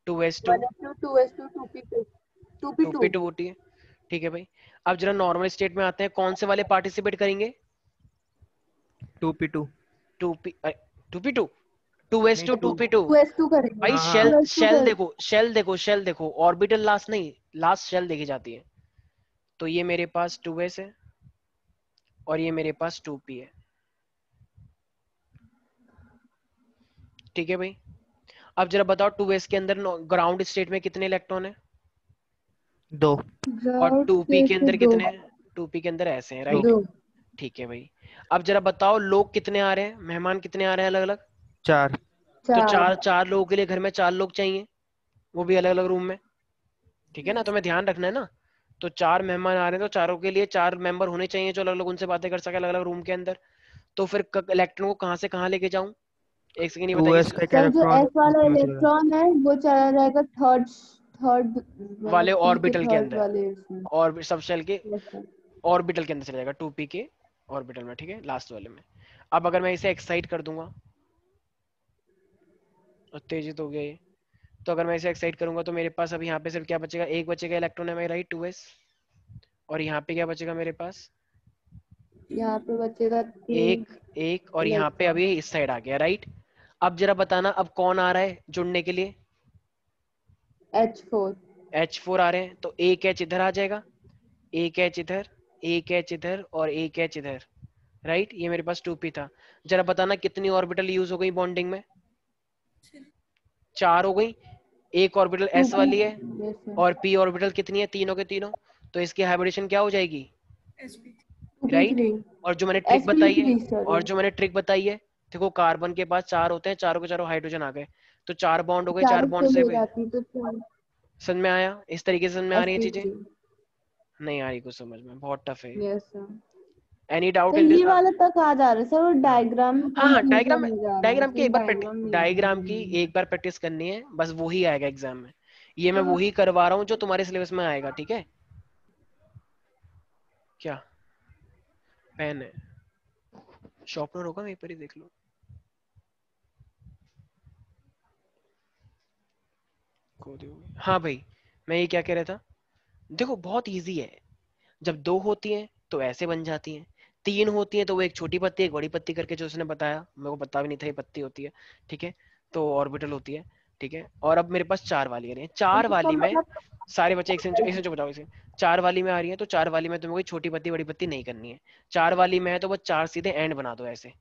2s2 1s2 2s2 2p2 2p2 2p2 होती है। ठीक है भाई, अब जरा नॉर्मल स्टेट में आते हैं, कौन से वाले पार्टिसिपेट करेंगे? 2p2। 2p 2p2 2s2 2 2p2 2s2 करेंगे। भाई। हाँ शेल हाँ 2s2 शेल करेंगे। देखो, शेल देखो, शेल देखो, ऑर्बिटल लास्ट नहीं, लास्ट शेल देखी जाती है। तो ये मेरे पास 2s है और ये मेरे पास 2p है। ठीक है भाई, अब जरा बताओ 2s के अंदर ग्राउंड स्टेट में कितने इलेक्ट्रॉन है? 2 और ग्राउंड 2p स्टेट के में अंदर 2 कितने हैं? 2p के अंदर ऐसे हैं, 2 राइट? 2 ठीक है भाई, अब जरा बताओ लोग कितने आ रहे हैं, मेहमान कितने आ रहे हैं अलग अलग? 4। तो 4 चार, 4 लोगों के लिए घर में 4 लोग चाहिए, वो भी अलग अलग रूम में। ठीक है ना, तो मैं ध्यान रखना है ना। तो 4 मेहमान आ रहे हैं, तो चारों के लिए 4 मेंबर होने चाहिए जो अलग अलग उनसे बातें कर सके अलग अलग रूम के अंदर। तो फिर इलेक्ट्रॉन को कहाँ से कहाँ लेके जाऊं? एक सेकंड ये बताइए। 2s का एक सर जो इलेक्ट्रॉन S वाला इसमें चला जाएगा। इलेक्ट्रॉन है वो चला जाएगा थर्ड थर्ड वाले P के ऑर्बिटल के थर्ड अंदर, वाले इसमें। और सब शेल के Yes, sir. ऑर्बिटल के अंदर चला जाएगा, 2p के ऑर्बिटल में। ठीक है, लास्ट वाले में। अब अगर मैं इसे एक्साइट कर दूंगा, उत्तेजित हो गया ये, तो अगर मैं इसे एक्साइट करूंगा तो मेरे पास अब यहाँ पे सिर्फ क्या बचेगा? एक बचेगा इलेक्ट्रॉन है, राइट, 2s। और यहाँ पे क्या बचेगा मेरे पास? यहाँ पे बचेगा 3 एक, एक, और यहाँ पे इलेक्ट्रॉन। अभी इस साइड आ गया, राइट। अब जरा बताना, अब कौन आ रहा है जुड़ने के लिए? H4 H4 आ रहे हैं, तो एक H इधर आ जाएगा, एक H इधर, एक H इधर और एक H इधर, राइट। ये मेरे पास 2p था। जरा बताना कितनी ऑर्बिटल यूज हो गई बॉन्डिंग में? 4 हो गई। एक ऑर्बिटल s 2p वाली है, yes sir और p ऑर्बिटल कितनी है? तीनों के तीनों। तो इसकी हाइब्रिडेशन क्या हो जाएगी? राइट। 2p3 और जो मैंने ट्रिक बताई है, sp3 सॉरी और जो मैंने ट्रिक बताई है, देखो कार्बन के पास 4 होते हैं, चारों के चारों हाइड्रोजन आ गए, तो 4 बॉन्ड हो गए, 4 चारों बॉन्ड फेल से हो जाती तो समझ में आया? इस तरीके से समझ में आ रही है चीजें? sp3 नहीं आ रही कुछ समझ में, बहुत टफ है। Yes sir. एनी डाउट तो इन दिस? ये वाला तक आ जा रहा है सर, वो हाँ डायग्राम में हाँ हाँ, डायग्राम कंफ्यूजन में, हो जा रहा है, डायग्राम की इसमें एक बार डायग्राम नहीं है। डायग्राम की एक बार प्रैक्टिस करनी है बस, वो ही आएगा एग्जाम में। ये मैं हाँ वही करवा रहा हूँ जो तुम्हारे सिलेबस में आएगा, ठीक है? क्या पेन है? शॉर्पनर होगा, वहीं पर ही देख लो। हाँ भाई, मैं ये क्या कह रहा था, देखो बहुत इजी है। जब 2 होती हैं तो ऐसे बन जाती हैं, 3 होती हैं तो वो एक छोटी पत्ती एक बड़ी पत्ती करके, जो उसने बताया मेरे को पता भी नहीं था ये पत्ती होती है, ठीक है, तो ऑर्बिटल होती है। ठीक है, और अब मेरे पास 4 वाली आ रही है, 4 इसका वाली में मतलब सारे बच्चे एक से जो बताओ इसे। 4 वाली में आ रही है, तो 4 वाली में तुम्हें कोई छोटी पत्ती बड़ी पत्ती नहीं करनी है। 4 वाली में है तो बस 4 सीधे एंड बना दो ऐसे,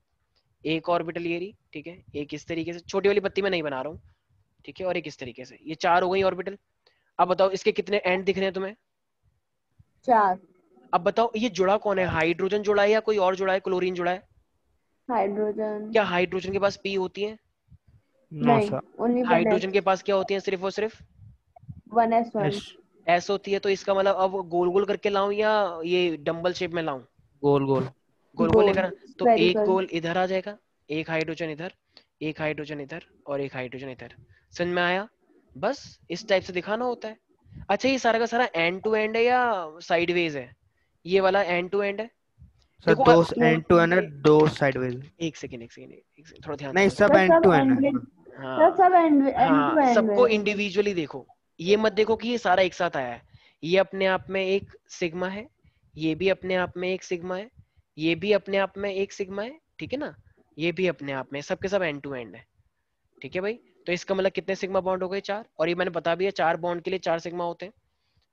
एक ऑर्बिटल ये रही, ठीक है, एक इस तरीके से, छोटी वाली पत्ती में नहीं बना रहा हूँ, ठीक है, और एक इस तरीके से, ये 4 हो गई ऑर्बिटल। अब बताओ इसके कितने एंड दिख रहे हैं तुम्हें? 4 अब बताओ ये जुड़ा कौन है, हाइड्रोजन जुड़ा है या कोई और जुड़ा है, क्लोरीन जुड़ा है? हाइड्रोजन क्या हाइड्रोजन के पास p होती है? नो नहीं, sir. Only one hydrogen S के पास क्या होती है सिर्फ और सिर्फ? 1s1 एस s होती है। तो इसका मतलब अब गोल गोल करके लाऊं या ये डंबल शेप में लाऊं? गोल गोल। गोल गोल गोल लेकर तो एक स्फेरिकल। गोल इधर आ जाएगा, एक हाइड्रोजन इधर, एक हाइड्रोजन इधर और एक हाइड्रोजन इधर। समझ में आया? बस इस टाइप से दिखाना होता है। अच्छा, ये सारा का सारा एंड टू एंड है या साइडवेज है? ये वाला एंड टू एंड है। सर देखो 2 एंड टू एंड है, 2 साइडवेज। एक सेकेंड एक सेकेंड एक सेकेंड, थोड़ा ध्यान से नहीं, समझो। सब सर एंड सब टू एंड है। एंड सर हाँ सब एंड टू हाँ, एंड सबको है। इंडिविजुअली देखो, ये मत देखो कि ये सारा एक साथ आया है। ये अपने आप में एक सिग्मा है, ये भी अपने आप में एक सिग्मा है, ये भी अपने आप में एक सिग्मा है, ठीक है ना, ये भी अपने आप में, सबके सब एंड टू एंड है। ठीक है भाई, तो इसका मतलब कितने सिग्मा बॉन्ड हो गए? 4। और ये मैंने बता भी है 4 बॉन्ड के लिए 4 सिग्मा होते हैं।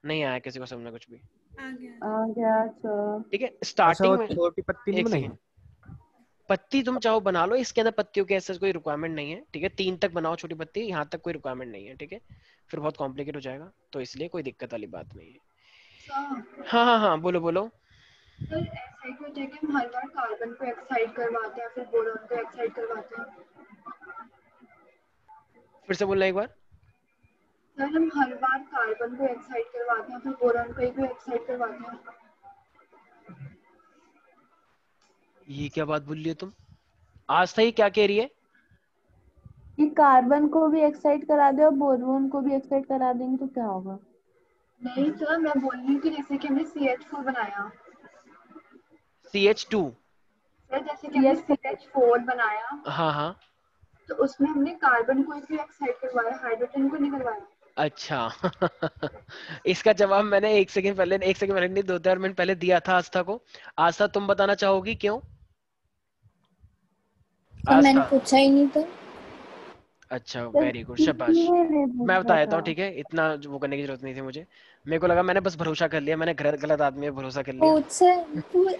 नहीं आया किसी को समझ में कुछ भी? आ गया सर। ठीक है, अच्छा, वो स्टार्टिंग में छोटी पत्ती नहीं एक बनाई? सेकेंड, पत्ती तुम चाहो बना लो, इसके अंदर पत्तियों की ऐसा कोई रिक्वायरमेंट नहीं है, ठीक है, 3 तक बनाओ छोटी पत्ती, यहाँ तक कोई रिक्वायरमेंट नहीं है, ठीक है, फिर बहुत कॉम्प्लिकेट हो जाएगा, तो इसलिए कोई दिक्कत वाली बात नहीं है। सर हाँ हाँ हाँ, बोलो बोलो। सर ऐसा ही कुछ है कि हम हर बार कार्बन को एक्साइट करवाते हैं फिर बोरॉन को एक्साइट करवाते हैं। फिर से बोलना एक बार। सर हम हर बार कार्बन को एक्साइट करवाते हैं फिर बोरॉन को ही एक्साइट करवाते हैं। ये क्या बात बोल रही है तुम? आज था ये क्या कह रही है? कि कार्बन को भी एक्साइट करा दे और बोरोन को भी एक्साइट करा देंगे तो क्या होगा? नहीं सर, मैं बोल रही हूँ कि जैसे कि हमने CH4 बनाया, CH2। सर जैसे कि हमने CH4 बनाया, हाँ हाँ। तो उसमें हमने कार्बन को भी एक्साइट करवाया, हाइड्रोजन को नहीं करवाया। अच्छा इसका जवाब मैंने 1 सेकंड पहले, 1 सेकंड पहले नहीं, 2-4 मिनट पहले दिया था आस्था को। आस्था तुम बताना चाहोगी क्यों? सर मैंने आस्था, पूछा ही नहीं था। अच्छा तो वेरी गुड, शाबाश। किसने नहीं मैं पूछा बता देता हूँ, था? ठीक है, इतना वो करने की जरूरत नहीं थी मुझे। मेरे को लगा मैंने बस भरोसा कर लिया, मैंने गलत गलत आदमी पे भरोसा कर लिया।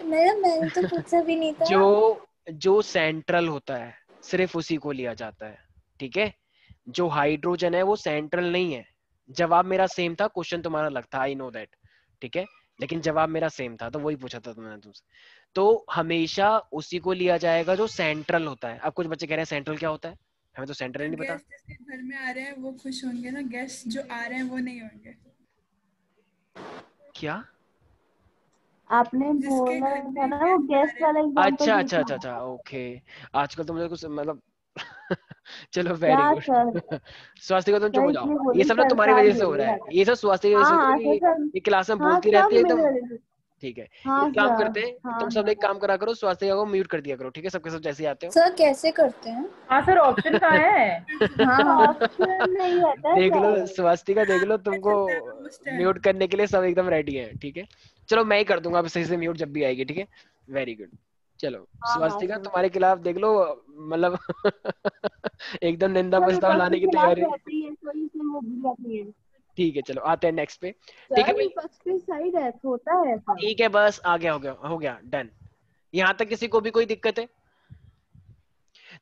मैंने तो पूछा भी नहीं था। जो जो सेंट्रल होता है सिर्फ उसी को लिया जाता है, ठीक है। जो हाइड्रोजन है वो सेंट्रल नहीं है। जवाब मेरा सेम था, क्वेश्चन तुम्हारा अलग था, आई नो दैट, ठीक है, लेकिन जवाब मेरा सेम था, तो वही पूछा था मैंने तुमसे। तो हमेशा उसी को लिया जाएगा जो सेंट्रल होता है। अब कुछ बच्चे कह रहे हैं सेंट्रल क्या होता है, हमें तो सेंट्रल ही नहीं पता। गेस्ट जिसके घर में आ रहे हैं वो खुश होंगे ना, गेस्ट जो आ रहे हैं वो नहीं होंगे। क्या? आपने जिसके बोला घर था में ना वो गेस्ट आ गेस्ट रहे हैं। वाला एग्जांपल अच्छा दे अच्छा के अच्छा अच्छा, आया। ओके। आजकल तो मुझे कुछ मतलब चलो वेरी क्या गुड सर? स्वास्थ्य को तुम चुप सर हो जाओ, इसलिए ये बोले सब ना तुम्हारी सरकार वजह से हो मेरी रहा है, है। ये सब स्वास्थ्य की वजह से हाँ हो रहा हाँ है, सर क्योंकि सब। ये क्लास में हाँ बोलती सब रहती है मेरे तुम। वजह से। ठीक है, हाँ एक काम सर। करते हैं, हाँ तुम सब हाँ। एक काम करा करो, स्वास्थ्य को म्यूट कर दिया करो, ठीक है, सबके सब जैसे ही आते हो। सर कैसे करते हैं? हाँ सर, ऑप्शन कहाँ है? हाँ ऑप्शन नहीं रहता है देख लो सर। स्वास्थ्य का, देख लो तुमको चलता है रोस्ट है। म्यूट करने के लिए सब एकदम रेडी है, ठीक है। चलो मैं ही कर दूंगा अब सही से म्यूट जब भी आएगी, ठीक है। Very good. चलो हाँ हाँ स्वास्थ्य का सर। तुम्हारे खिलाफ देख लो, मतलब एकदम निंदा सर प्रस्ताव विपक्ष के लाने की खिलाफ तैयारी। रहते ही है, कोई से वो भी जाती है। ठीक है चलो आते हैं नेक्स्ट पे। ठीक है सर भाई, विपक्ष के साइड है, होता है सर। ठीक है बस आ गया, हो गया डन। यहाँ तक किसी को भी कोई दिक्कत है?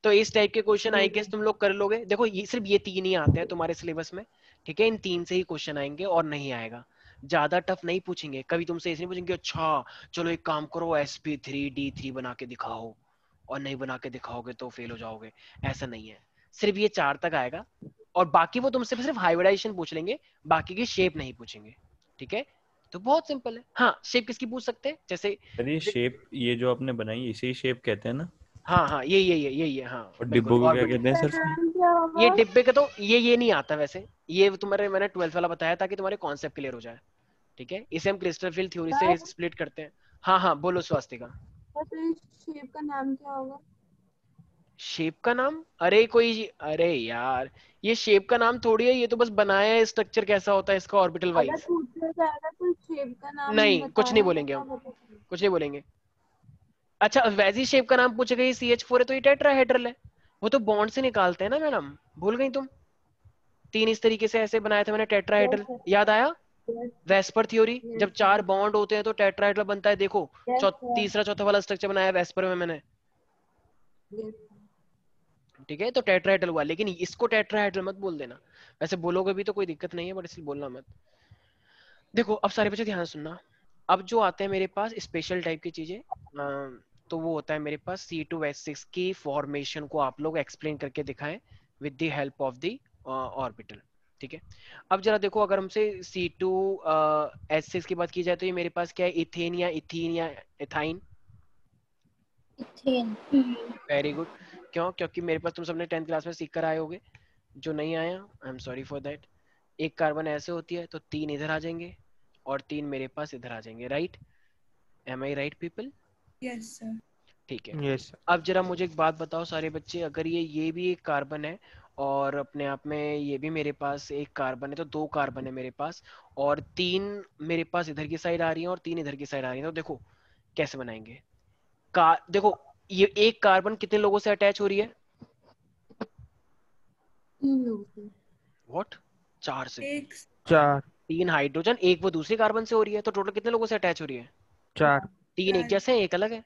तो इस टाइप के क्वेश्चन आई गेस तुम लोग कर लोगे। देखो ये सिर्फ ये 3 ही आते हैं तुम्हारे सिलेबस में, ठीक है, इन 3 से ही क्वेश्चन आएंगे और नहीं आएगा। ज्यादा टफ नहीं पूछेंगे कभी तुमसे, ऐसे नहीं पूछेंगे अच्छा चलो एक काम करो sp3d3 बना के दिखाओ, और नहीं बना के दिखाओगे तो फेल हो जाओगे, ऐसा नहीं है। सिर्फ ये 4 तक आएगा, और बाकी वो तुमसे सिर्फ हाइब्रिडाइजेशन पूछ लेंगे, बाकी की शेप नहीं पूछेंगे, ठीक है। तो बहुत सिंपल है। हाँ शेप किसकी पूछ सकते हैं, जैसे सर ये शेप, ये जो आपने बनाई इसे ही शेप कहते हैं ना? हाँ हाँ यही है, हाँ और बिल्कुल। डिब्बों को और क्या कहते हैं सर फिर? नाम क्या ये होगा? डिब्बे का तो ये नहीं आता वैसे, ये तुम्हारे मैंने 12th वाला बताया ताकि तुम्हारे कॉन्सेप्ट क्लियर हो जाए, ठीक है। इसे हम क्रिस्टल फील्ड थ्योरी से सर स्प्लिट करते हैं। हाँ हाँ बोलो स्वास्थ्य का। तो इस शेप का नाम क्या होगा? शेप का नाम, अरे यार ये शेप का नाम थोड़ी है, ये तो बस बनाया है स्ट्रक्चर कैसा होता है इसका ऑर्बिटल अगर वाइज। पूछा जाएगा तो शेप का नाम नहीं कुछ नहीं बताना तो बोलेंगे क्या हम, बताएंगे? कुछ नहीं बोलेंगे। अच्छा वैसी शेप का नाम पूछेगा, ये CH4 है तो ये टेट्राहेड्रल है, वो तो बॉन्ड से निकालते हैं ना मैडम, भूल गई तुम? 3 इस तरीके से ऐसे बनाए थे मैंने टेट्राहेड्रल, यस याद आया? यस वेस्पर थ्योरी, यस जब 4 बॉन्ड होते हैं तो टेट्राहेड्रल बनता है, देखो यस तीसरा चौथा वाला स्ट्रक्चर बनाया वेस्पर में मैंने, यस। ठीक है। तो टेट्राहेड्रल हुआ, लेकिन इसको टेट्राहेड्रल मत बोल देना, वैसे बोलोगे भी तो कोई दिक्कत नहीं है, बट इसलिए बोलना मत। देखो अब सारे बच्चे ध्यान से सुनना। अब जो आते हैं मेरे पास स्पेशल टाइप की चीजें, तो वो होता है मेरे पास C2H6 की फॉर्मेशन को आप लोग एक्सप्लेन करके दिखाएं with the help of the orbital, ठीक है। अब जरा देखो, अगर हमसे C2H6 की बात की जाए तो ये मेरे पास क्या है, इथेन या इथीन या इथाइन। इथेन। Very good. क्यों? क्योंकि मेरे पास तुम सबने 10th क्लास में सीख कर आए होगे, जो नहीं आया I am sorry for that. एक कार्बन ऐसे होती है तो 3 इधर आ जाएंगे और 3 मेरे पास इधर आ जाएंगे, right? M I right people? Yes sir. ठीक है। यस। अब जरा मुझे एक बात बताओ सारे बच्चे, अगर ये भी एक कार्बन है और अपने आप में ये भी मेरे पास एक कार्बन है, तो 2 कार्बन है मेरे पास, और 3 मेरे पास इधर की साइड आ रही है और 3 इधर की साइड आ रही है, तो देखो कैसे बनाएंगे। देखो ये एक कार्बन कितने लोगों से अटैच हो रही है? 3 लोगों से। व्हाट? 4 से। एक 4 3 हाइड्रोजन, एक वो दूसरे कार्बन से हो रही है, तो टोटल कितने लोगों से अटैच हो रही है? 4 3 एक चार। जैसे हैं, एक अलग है।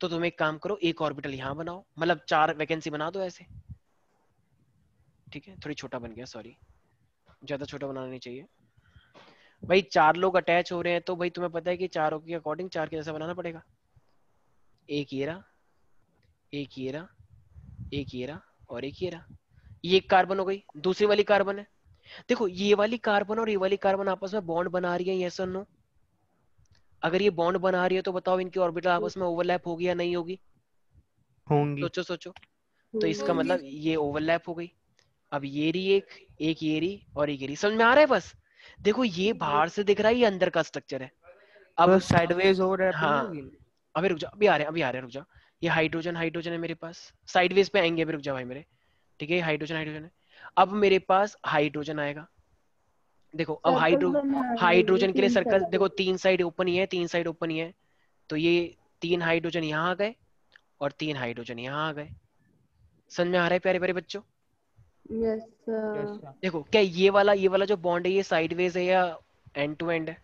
तो तुम एक काम करो, एक ऑर्बिटल यहाँ बनाओ, मतलब 4 वैकेंसी बना दो ऐसे, ठीक है। थोड़ी छोटा बन गया, सॉरी, ज्यादा छोटा बनाना नहीं चाहिए भाई। 4 लोग अटैच हो रहे हैं तो भाई तुम्हें पता है कि चारों के अकॉर्डिंग 4 के जैसा बनाना पड़ेगा। एक ये रहा, एक ये रहा, एक ये रहा, और एक ये रहा। ये एक कार्बन हो गई, दूसरी वाली कार्बन है। देखो ये वाली कार्बन और ये वाली कार्बन आपस में बॉन्ड बना रही है, यस और नो? अगर ये बॉन्ड बना रही है तो बताओ इनकी ऑर्बिटल आपस में ओवरलैप होगी या नहीं होगी? होंगी। सोचो सोचो। तो इसका मतलब ये ओवरलैप हो गई, अब ये रही एक ये रही और एक ये रही, समझ में आ रहा है? बस देखो ये बाहर से दिख रहा है, ये अंदर का स्ट्रक्चर है। अब तो साइडवेज हो रहा है हाँ होगी। अभी रुक जा, अभी आ रहे हैं रुक जा। ये हाइड्रोजन हाइड्रोजन है मेरे पास, साइडवेज पे आएंगे, अभी रुक जा भाई मेरे। ठीक है, हाइड्रोजन हाइड्रोजन है। अब मेरे पास हाइड्रोजन आएगा। देखो अब सर्कल बनाएंगे हाइड्रोजन के लिए 3 सर्कल, देखो सर्कल। 3 साइड ओपन ही है, 3 साइड ओपन ही है। तो ये 3 हाइड्रोजन यहाँ आ गए और 3 हाइड्रोजन यहाँ आ गए। समझ में आ रहा है प्यारे प्यारे बच्चों? Yes Yes, sir. sir. देखो क्या ये वाला जो बॉन्ड है ये साइडवेज है या एंड टू एंड है?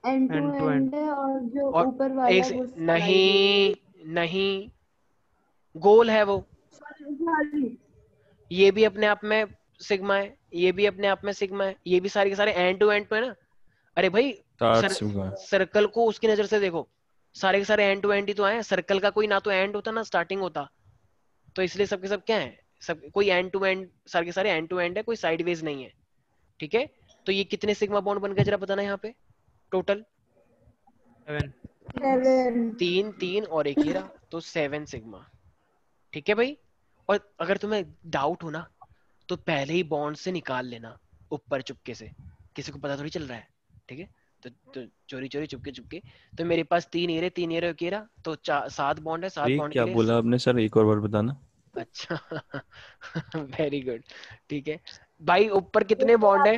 End to End to end. End है, और जो और ऊपर एक वाला से वो नहीं नहीं, गोल है वो। सॉरी। ये भी अपने आप में सिग्मा है, ये भी अपने आप में सिग्मा है, ये भी सारे के सारे एंड टू एंड पे है ना। अरे भाई चार सिग्मा। सर्कल को उसकी नजर से देखो, सारे के सारे एंड टू एंड ही तो आए। सर्कल का कोई ना तो एंड होता ना स्टार्टिंग होता, तो इसलिए सबके सब क्या है, सब कोई एंड टू एंड, सारे के सारे एंड टू एंड है, कोई साइडवेज नहीं है। ठीक है, तो ये कितने सिग्मा बॉन्ड बन गए जरा बताना यहाँ पे टोटल? 7. 7। 3 3 और एक ये रहा, तो 7 सिग्मा। ठीक है भाई, और अगर तुम्हें डाउट हो ना तो पहले ही बॉन्ड से निकाल लेना ऊपर चुपके से, किसी को पता थोड़ी चल रहा है। ठीक है, तो चोरी चोरी चुपके चुपके। तो मेरे पास 3 एरे 3 एरे एक एरा, तो 7 बॉन्ड है, 7 ये बॉन्ड के क्या लिए बोला आपने सर, एक और बार बताना। अच्छा वेरी गुड। ठीक है भाई, ऊपर कितने बॉन्ड है?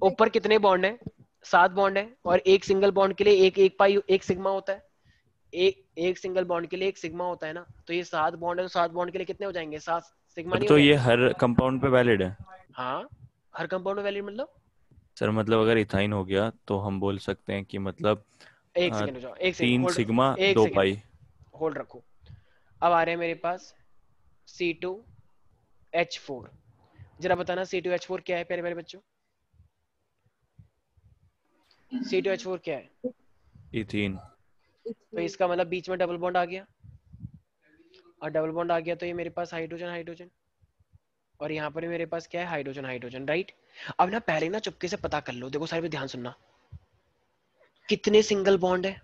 ऊपर कितने बॉन्ड है? 7 बॉन्ड है, और एक सिंगल बॉन्ड के लिए एक एक पाई एक सिग्मा होता है। एक सिंगल बॉन्ड के लिए एक सिग्मा होता है ना, तो ये 7 बॉन्ड है, तो 7 बॉन्ड के लिए कितने हो जाएंगे? 7 सिग्मा सर नहीं हो तो ये जाएंगे? हर कंपाउंड पे वैलिड है? हाँ, हर कंपाउंड में वैलिड मतलब? सर मतलब अगर इथाइन हो गया तो हम बोल सकते हैं कि मतलब एक सेकंड हो जाओ, एक सेकंड 3 होल्ड, सिग्मा एक 2 सेकंड पाई। होल्ड रखो। अब आ रहे हैं मेरे पास C2H4। जरा बताना C2H4 क्या है प्यारे प्यारे बच्चों? C2H4 क्या है? इथीन। तो इसका मतलब बीच में डबल बॉन्ड आ गया, और डबल बॉन्ड आ गया तो ये मेरे पास हाइड्रोजन हाइड्रोजन, और यहाँ पर मेरे पास क्या है? Hydrogen hydrogen, right. अब ना पहले ना चुपके से पता कर लो, देखो सारे पे ध्यान सुनना, कितने सिंगल बॉन्ड है?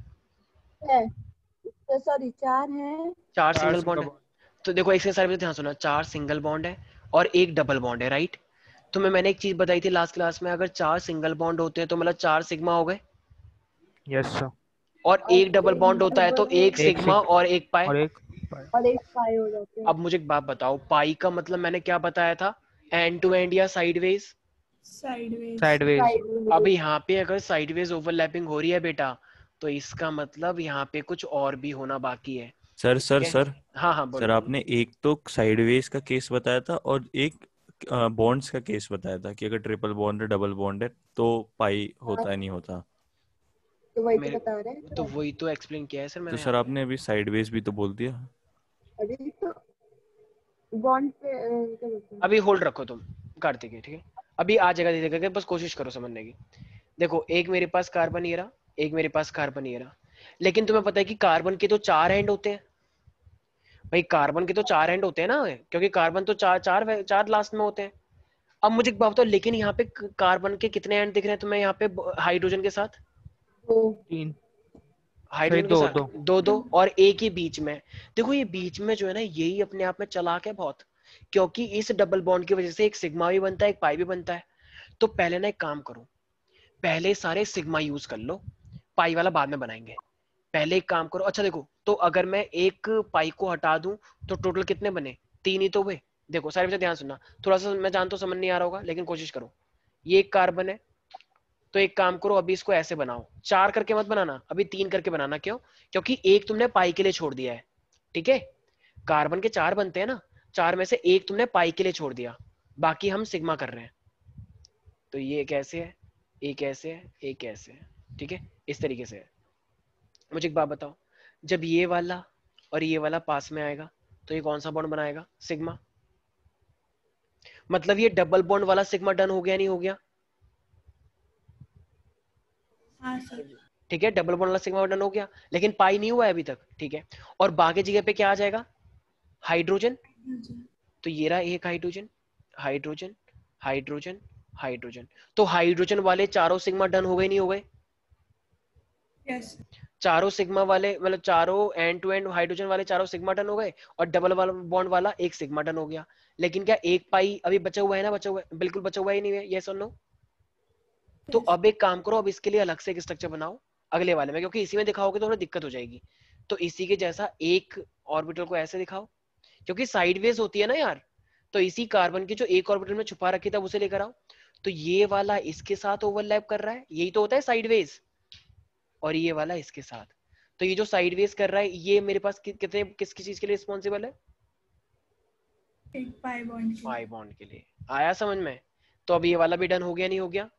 सॉरी 4 है। 4 4 सिंगल बॉन्ड सिंगल है। बॉन्ड. तो देखो एक से सारे पे ध्यान सुनना, 4 सिंगल बॉन्ड है और एक डबल बॉन्ड है, राइट। तो मैंने एक चीज बताई थी लास्ट क्लास में, अगर 4 सिंगल बॉन्ड होते हैं तो मतलब 4 सिग्मा हो गए, Yes, sir. और एक डबल बॉन्ड होता है तो एक एक सिग्मा सिग्मा और एक पाई। और एक और एक पाई हो जाते हैं। अब मुझे एक बात बताओ, पाई का मतलब मैंने क्या बताया था? एंड टू एंड या साइडवेज? साइडवेज। साइडवेज. अब यहाँ पे अगर साइडवेज ओवरलैपिंग हो रही है बेटा, तो इसका मतलब यहाँ पे कुछ और भी होना बाकी है। सर ठीक सर है? सर हाँ हाँ बोलो सर बोलो। आपने एक तो साइडवेज का केस बताया था और एक बॉन्ड्स का केस बताया था कि अगर ट्रिपल बॉन्ड है डबल बॉन्ड है तो पाई होता है नहीं होता। तो वही तो मेरे बता रहे हैं। तो वही तो एक्सप्लेन किया है सर तो मैंने यहाँ सर पे। आपने अभी साइडवेज भी तो बोल दिया। अभी तो बॉन्ड पे क्या बोलते हैं? अभी होल्ड रखो तुम कार्तिक, ठीक है? अभी आ जाएगा धीरे करके, बस कोशिश करो समझने की। देखो एक मेरे पास कार्बन ये रहा, एक मेरे पास कार्बन ये रहा, लेकिन तुम्हें पता है कि कार्बन के तो 4 एंड होते हैं भाई, कार्बन के तो 4 एंड होते हैं ना, क्योंकि कार्बन तो चार चार चार लास्ट में होते हैं। अब मुझे एक बात बताओ, लेकिन यहाँ पे कार्बन के कितने एंड दिख रहे हैं तुम्हें यहाँ पे हाइड्रोजन के साथ? 3. सही, हाइड्रोजन के 2 साथ 2. दो दो, और एक ही बीच में। देखो ये बीच में जो है ना, यही अपने आप में चालाक है बहुत, क्योंकि इस डबल बॉन्ड की वजह से एक सिग्मा भी बनता है, एक पाई भी बनता है। तो पहले ना एक काम करो, पहले सारे सिग्मा यूज कर लो, पाई वाला बाद में बनाएंगे। पहले एक काम करो, अच्छा देखो, तो अगर मैं एक पाई को हटा दूं तो टोटल कितने बने? 3 ही तो हुए। देखो सारे बच्चे ध्यान सुनना, थोड़ा सा मैं जानता हूं समझ नहीं आ रहा होगा, लेकिन कोशिश करो। ये एक कार्बन है, तो एक काम करो, अभी इसको ऐसे बनाओ, 4 करके मत बनाना, अभी 3 करके बनाना। क्यों? क्योंकि एक तुमने पाई के लिए छोड़ दिया है। ठीक है, कार्बन के 4 बनते हैं ना, 4 में से एक तुमने पाई के लिए छोड़ दिया, बाकी हम सिग्मा कर रहे हैं। तो ये कैसे है, एक ऐसे है, एक ऐसे है। ठीक है, इस तरीके से है। मुझे एक बात बताओ, जब ये वाला और ये वाला पास में आएगा तो ये कौन सा बॉन्ड बनाएगा? सिग्मा। मतलब ये डबल बॉन्ड वाला सिग्मा डन हो गया नहीं हो गया? हाँ सर। ठीक है, डबल बॉन्ड वाला सिग्मा डन हो गया, लेकिन पाई नहीं हुआ है अभी तक। ठीक है, और बाकी जगह पे क्या आ जाएगा? हाइड्रोजन। तो ये रहा एक हाइड्रोजन, हाइड्रोजन, हाइड्रोजन, हाइड्रोजन। तो हाइड्रोजन वाले चारों सिग्मा डन हो गए नहीं हो गए? यस। चारों सिग्मा वाले मतलब चारों एंड टू एंड हाइड्रोजन वाले चारों सिग्मा टन हो गए और डबल वाला बॉन्ड वाला एक सिग्मा टन हो गया। लेकिन क्या एक पाई अभी बचा हुआ है ना, बचा हुआ है, बिल्कुल बचा हुआ ही नहीं है, यस और नो। तो अब एक काम करो, अब इसके लिए अलग से एक स्ट्रक्चर बनाओ अगले वाले में, क्योंकि इसी में दिखाओगे तो थोड़ा दिक्कत हो जाएगी। तो इसी के जैसा एक ऑर्बिटल को ऐसे दिखाओ, क्योंकि साइडवेज होती है ना यार, तो इसी कार्बन की जो एक ऑर्बिटल में छुपा रखी था उसे लेकर आओ। तो ये वाला इसके साथ ओवरलैप कर रहा है, यही तो होता है साइडवेज, और ये वाला इसके साथ। तो ये जो साइडवेज कर रहा है ये मेरे पास कितने किसकी चीज के लिए रिस्पॉन्सिबल है? एक पाई बॉन्ड के पाई बॉन्ड के लिए। आया समझ में? तो अब ये वाला भी डन हो गया नहीं हो गया?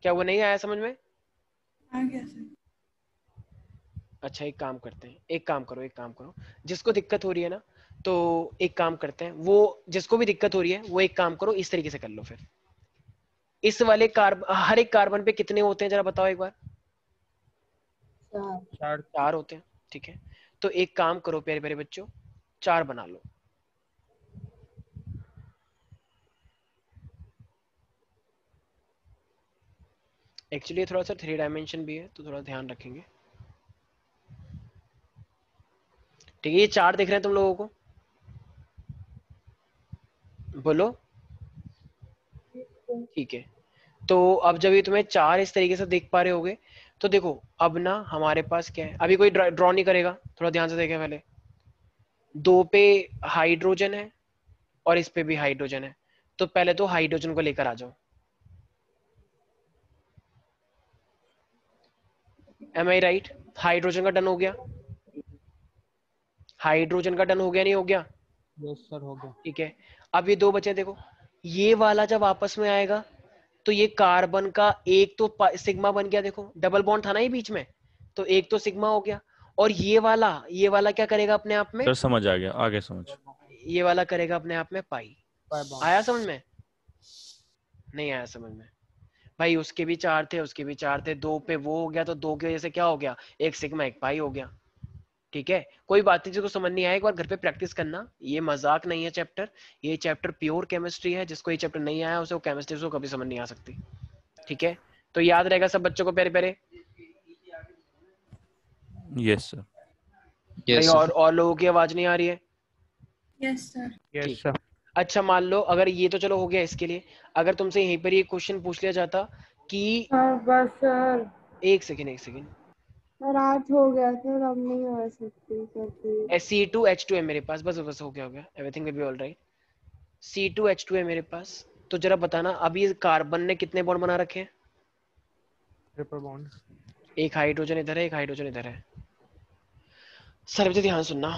क्या वो नहीं आया समझ में? आ गया सर। अच्छा एक काम करते हैं, एक काम करो, जिसको दिक्कत हो रही है ना, तो एक काम करते हैं, वो जिसको भी दिक्कत हो रही है वो एक काम करो इस तरीके से कर लो। फिर इस वाले हर एक कार्बन पे कितने होते हैं जरा बताओ एक बार? चार होते हैं, ठीक है। तो एक काम करो प्यारे प्यारे बच्चों, 4 बना लो। एक्चुअली थोड़ा सा 3 डायमेंशन भी है तो थोड़ा ध्यान रखेंगे, ठीक है। ये 4 दिख रहे हैं तुम लोगों को? बोलो। ठीक है, तो अब जब ये तुम्हें 4 इस तरीके से देख पा रहे होगे, तो देखो अब ना हमारे पास क्या है, अभी कोई ड्रॉ नहीं करेगा, थोड़ा ध्यान से देखें पहले। 2 पे हाइड्रोजन है और इस पे भी हाइड्रोजन है, तो पहले तो हाइड्रोजन को लेकर आ जाओ। M I right? हाइड्रोजन का डन हो गया, हाइड्रोजन का डन हो गया नहीं हो गया? यस सर हो गया। ठीक है, अब ये 2 बचे, देखो ये वाला जब आपस में आएगा तो ये कार्बन का एक तो सिग्मा बन गया, देखो डबल बॉन्ड था ना ये बीच में, तो एक तो सिग्मा हो गया। और ये वाला क्या करेगा अपने आप में? सर समझ आ गया, आगे समझ। ये वाला करेगा अपने आप में पाई। आया समझ में? नहीं आया समझ में भाई? उसके भी 4 थे, उसके भी 4 थे, 2 पे वो हो गया, तो 2 की वजह से क्या हो गया, एक सिग्मा एक पाई हो गया। ठीक है, कोई बात नहीं, जिसको समझ नहीं आया एक बार घर पे प्रैक्टिस करना, ये मजाक नहीं है चैप्टर, ये चैप्टर प्योर केमिस्ट्री है। जिसको ये चैप्टर नहीं आया उसे वो केमिस्ट्री उसको कभी समझ नहीं आ सकती। ठीक है, तो याद रहेगा सब बच्चों को प्यारे प्यारे? Yes sir. कहीं और लोगों की आवाज नहीं आ रही है? Yes sir. Yes sir. अच्छा मान लो अगर ये तो चलो हो गया इसके लिए, अगर तुमसे यहीं पर ये क्वेश्चन पूछ लिया जाता कि बस सर। एक सेकेंड सर आज हो गया सर, अब नहीं हो सकती सर प्लीज। C2H2 है मेरे पास, बस हो गया, everything will be alright. C2H2 है मेरे पास, तो जरा बताना अब ये कार्बन ने कितने बॉन्ड बना रखे हैं? Triple bond. एक हाइड्रोजन इधर है, एक हाइड्रोजन इधर है। सर मुझे ध्यान सुनना,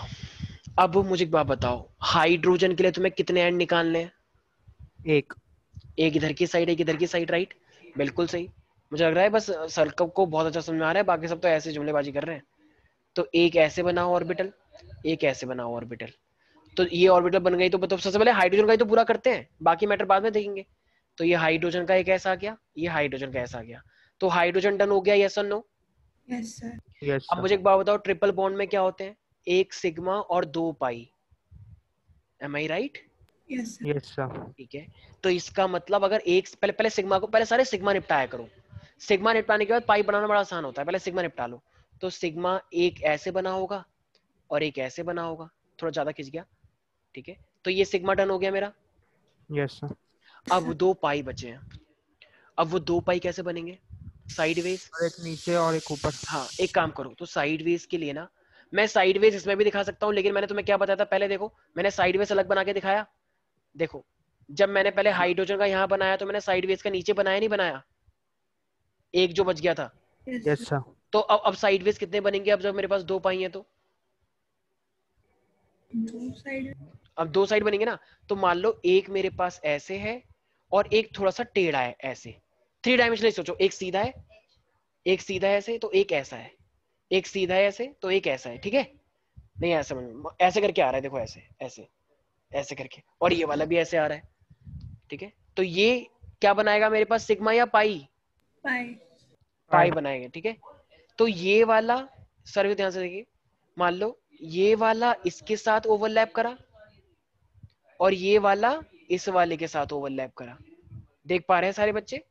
अब मुझे एक बात बताओ, हाइड्रोजन के लिए तुम्हें कितने एंड निकालने हैं? एक इधर की साइड, एक इधर की साइड, राइट? बिल्कुल सही। मुझे लग रहा है बस सर को बहुत अच्छा समझ में आ रहा है, बाकी सब तो ऐसे जुमलेबाजी कर रहे हैं। तो एक ऐसे बनाओ ऑर्बिटल, एक ऐसे बनाओ ऑर्बिटल, तो ये ऑर्बिटल बन गई। तो सबसे पहले हाइड्रोजन का ही तो पूरा करते हैं, बाकी मैटर बाद में देखेंगे। तो ये हाइड्रोजन का एक ऐसा आ गया, ये हाइड्रोजन का ऐसा आ गया, तो हाइड्रोजन डन हो गया, यस और नो? Yes sir. यस अब मुझे एक बात बताओ, ट्रिपल बॉन्ड में क्या होते हैं? एक सिग्मा और 2 pi. Am I right? Yes sir. Yes sir. ठीक है, तो इसका मतलब अगर एक पहले सिग्मा को, पहले सारे सिग्मा निपटाया करो, सिग्मा निपटाने के बाद पाई बनाना बड़ा आसान होता है, पहले सिग्मा निपटा लो। तो सिग्मा एक ऐसे बना होगा और एक ऐसे बना होगा, थोड़ा ज्यादा खिंच गया, ठीक है। तो ये सिग्मा डन हो गया मेरा। Yes sir. अब 2 पाई बचे हैं, अब वो 2 पाई कैसे बनेंगे? साइडवेज, एक नीचे और एक ऊपर। हाँ एक काम करो, तो साइडवेज के लिए ना मैं साइडवेज इसमें भी दिखा सकता हूँ, लेकिन मैंने तुम्हें क्या बताया था पहले, देखो मैंने साइडवेज अलग बना के दिखाया। देखो जब मैंने पहले हाइड्रोजन का यहाँ बनाया तो मैंने साइडवेज का नीचे बनाया नहीं बनाया, एक जो बच गया था। Yes sir. तो अब साइडवेज कितने बनेंगे अब जब मेरे पास 2 पाई हैं? तो दो साइड। अब 2 साइड बनेंगे ना, तो मान लो एक मेरे पास ऐसे है और एक थोड़ा सा टेढ़ा है ऐसे। 3 डायमेंशनल सोचो, एक सीधा है, एक सीधा है ऐसे, तो एक ऐसा है, एक सीधा है ऐसे, तो एक ऐसा है। ठीक है, नहीं ऐसा समझ में, ऐसे करके आ रहा है, देखो ऐसे ऐसे ऐसे करके, और ये वाला भी ऐसे आ रहा है। ठीक है, तो ये क्या बनाएगा मेरे पास, सिग्मा या पाई? पाई। पाई बनाएगा। ठीक है, तो ये वाला सर ध्यान से देखिए, मान लो ये वाला इसके साथ ओवरलैप करा और ये वाला इस वाले के साथ ओवरलैप करा, देख पा रहे हैं सारे बच्चे?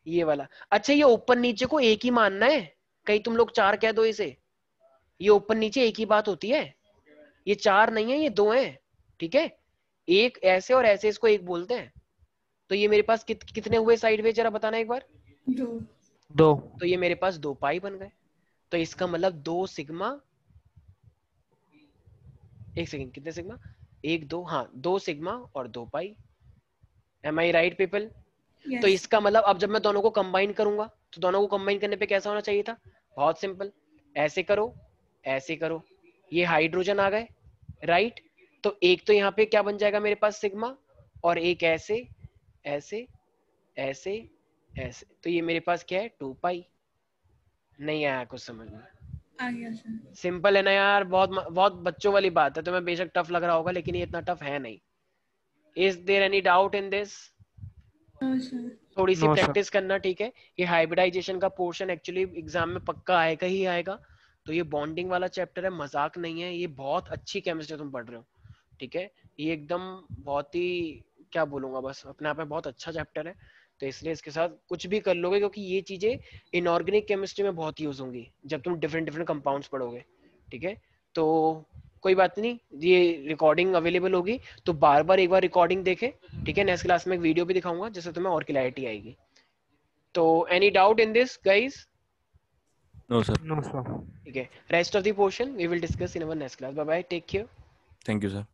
ये वाला। अच्छा ये ऊपर नीचे को एक ही मानना है, कहीं तुम लोग 4 कह दो इसे, ये ऊपर नीचे एक ही बात होती है, ये 4 नहीं है, ये 2 है, ठीक है। एक ऐसे और ऐसे इसको एक बोलते हैं। तो ये मेरे पास कितने हुए साइडवेज, जरा बताना एक बार। 2। तो ये मेरे पास 2 पाई बन गए। तो इसका मतलब 2 सिग्मा, एक सेकंड, कितने सिग्मा, 1 2, हाँ 2 सिग्मा और 2 pi. Am I right people? तो इसका मतलब अब जब मैं दोनों को कंबाइन करूंगा, तो दोनों को कंबाइन करने पे कैसा होना चाहिए था, बहुत सिंपल, ऐसे करो ऐसे करो, ये हाइड्रोजन आ गए, राइट। तो एक तो यहाँ पे क्या बन जाएगा मेरे पास सिग्मा, और एक ऐसे ऐसे ऐसे ऐसे, तो ये मेरे पास क्या है 2 पाई। नहीं आया कुछ समझ में? आ गया सर। सिंपल है ना यार, बहुत बहुत बच्चों वाली बात है, तुम्हें बेशक टफ लग रहा होगा लेकिन ये इतना टफ है नहीं। Is there any doubt in this? थोड़ी सी No, sir. प्रैक्टिस करना, ठीक है। ये हाइब्रिडाइजेशन का पोर्शन एक्चुअली एग्जाम में पक्का आएगा ही आएगा। तो ये बॉन्डिंग वाला चैप्टर है, मजाक नहीं है, ये बहुत अच्छी केमिस्ट्री तुम पढ़ रहे हो, ठीक है। ये एकदम बहुत ही, क्या बोलूंगा, बस अपने आप में बहुत अच्छा चैप्टर है। तो इसलिए इसके साथ कुछ भी कर लोगे, क्योंकि ये चीजें इनऑर्गेनिक केमिस्ट्री में बहुत यूज होंगी जब तुम डिफरेंट डिफरेंट कंपाउंड्स पढ़ोगे, ठीक है। तो कोई बात नहीं, ये रिकॉर्डिंग अवेलेबल होगी, तो बार बार एक बार रिकॉर्डिंग देखे, ठीक है। नेक्स्ट क्लास में एक वीडियो भी दिखाऊंगा जिससे तुम्हें और क्लैरिटी आएगी। तो any doubt in this guys? No sir. No, sir. ठीक है, rest of the portion we will discuss in our next class. Bye bye, take care. Thank you sir.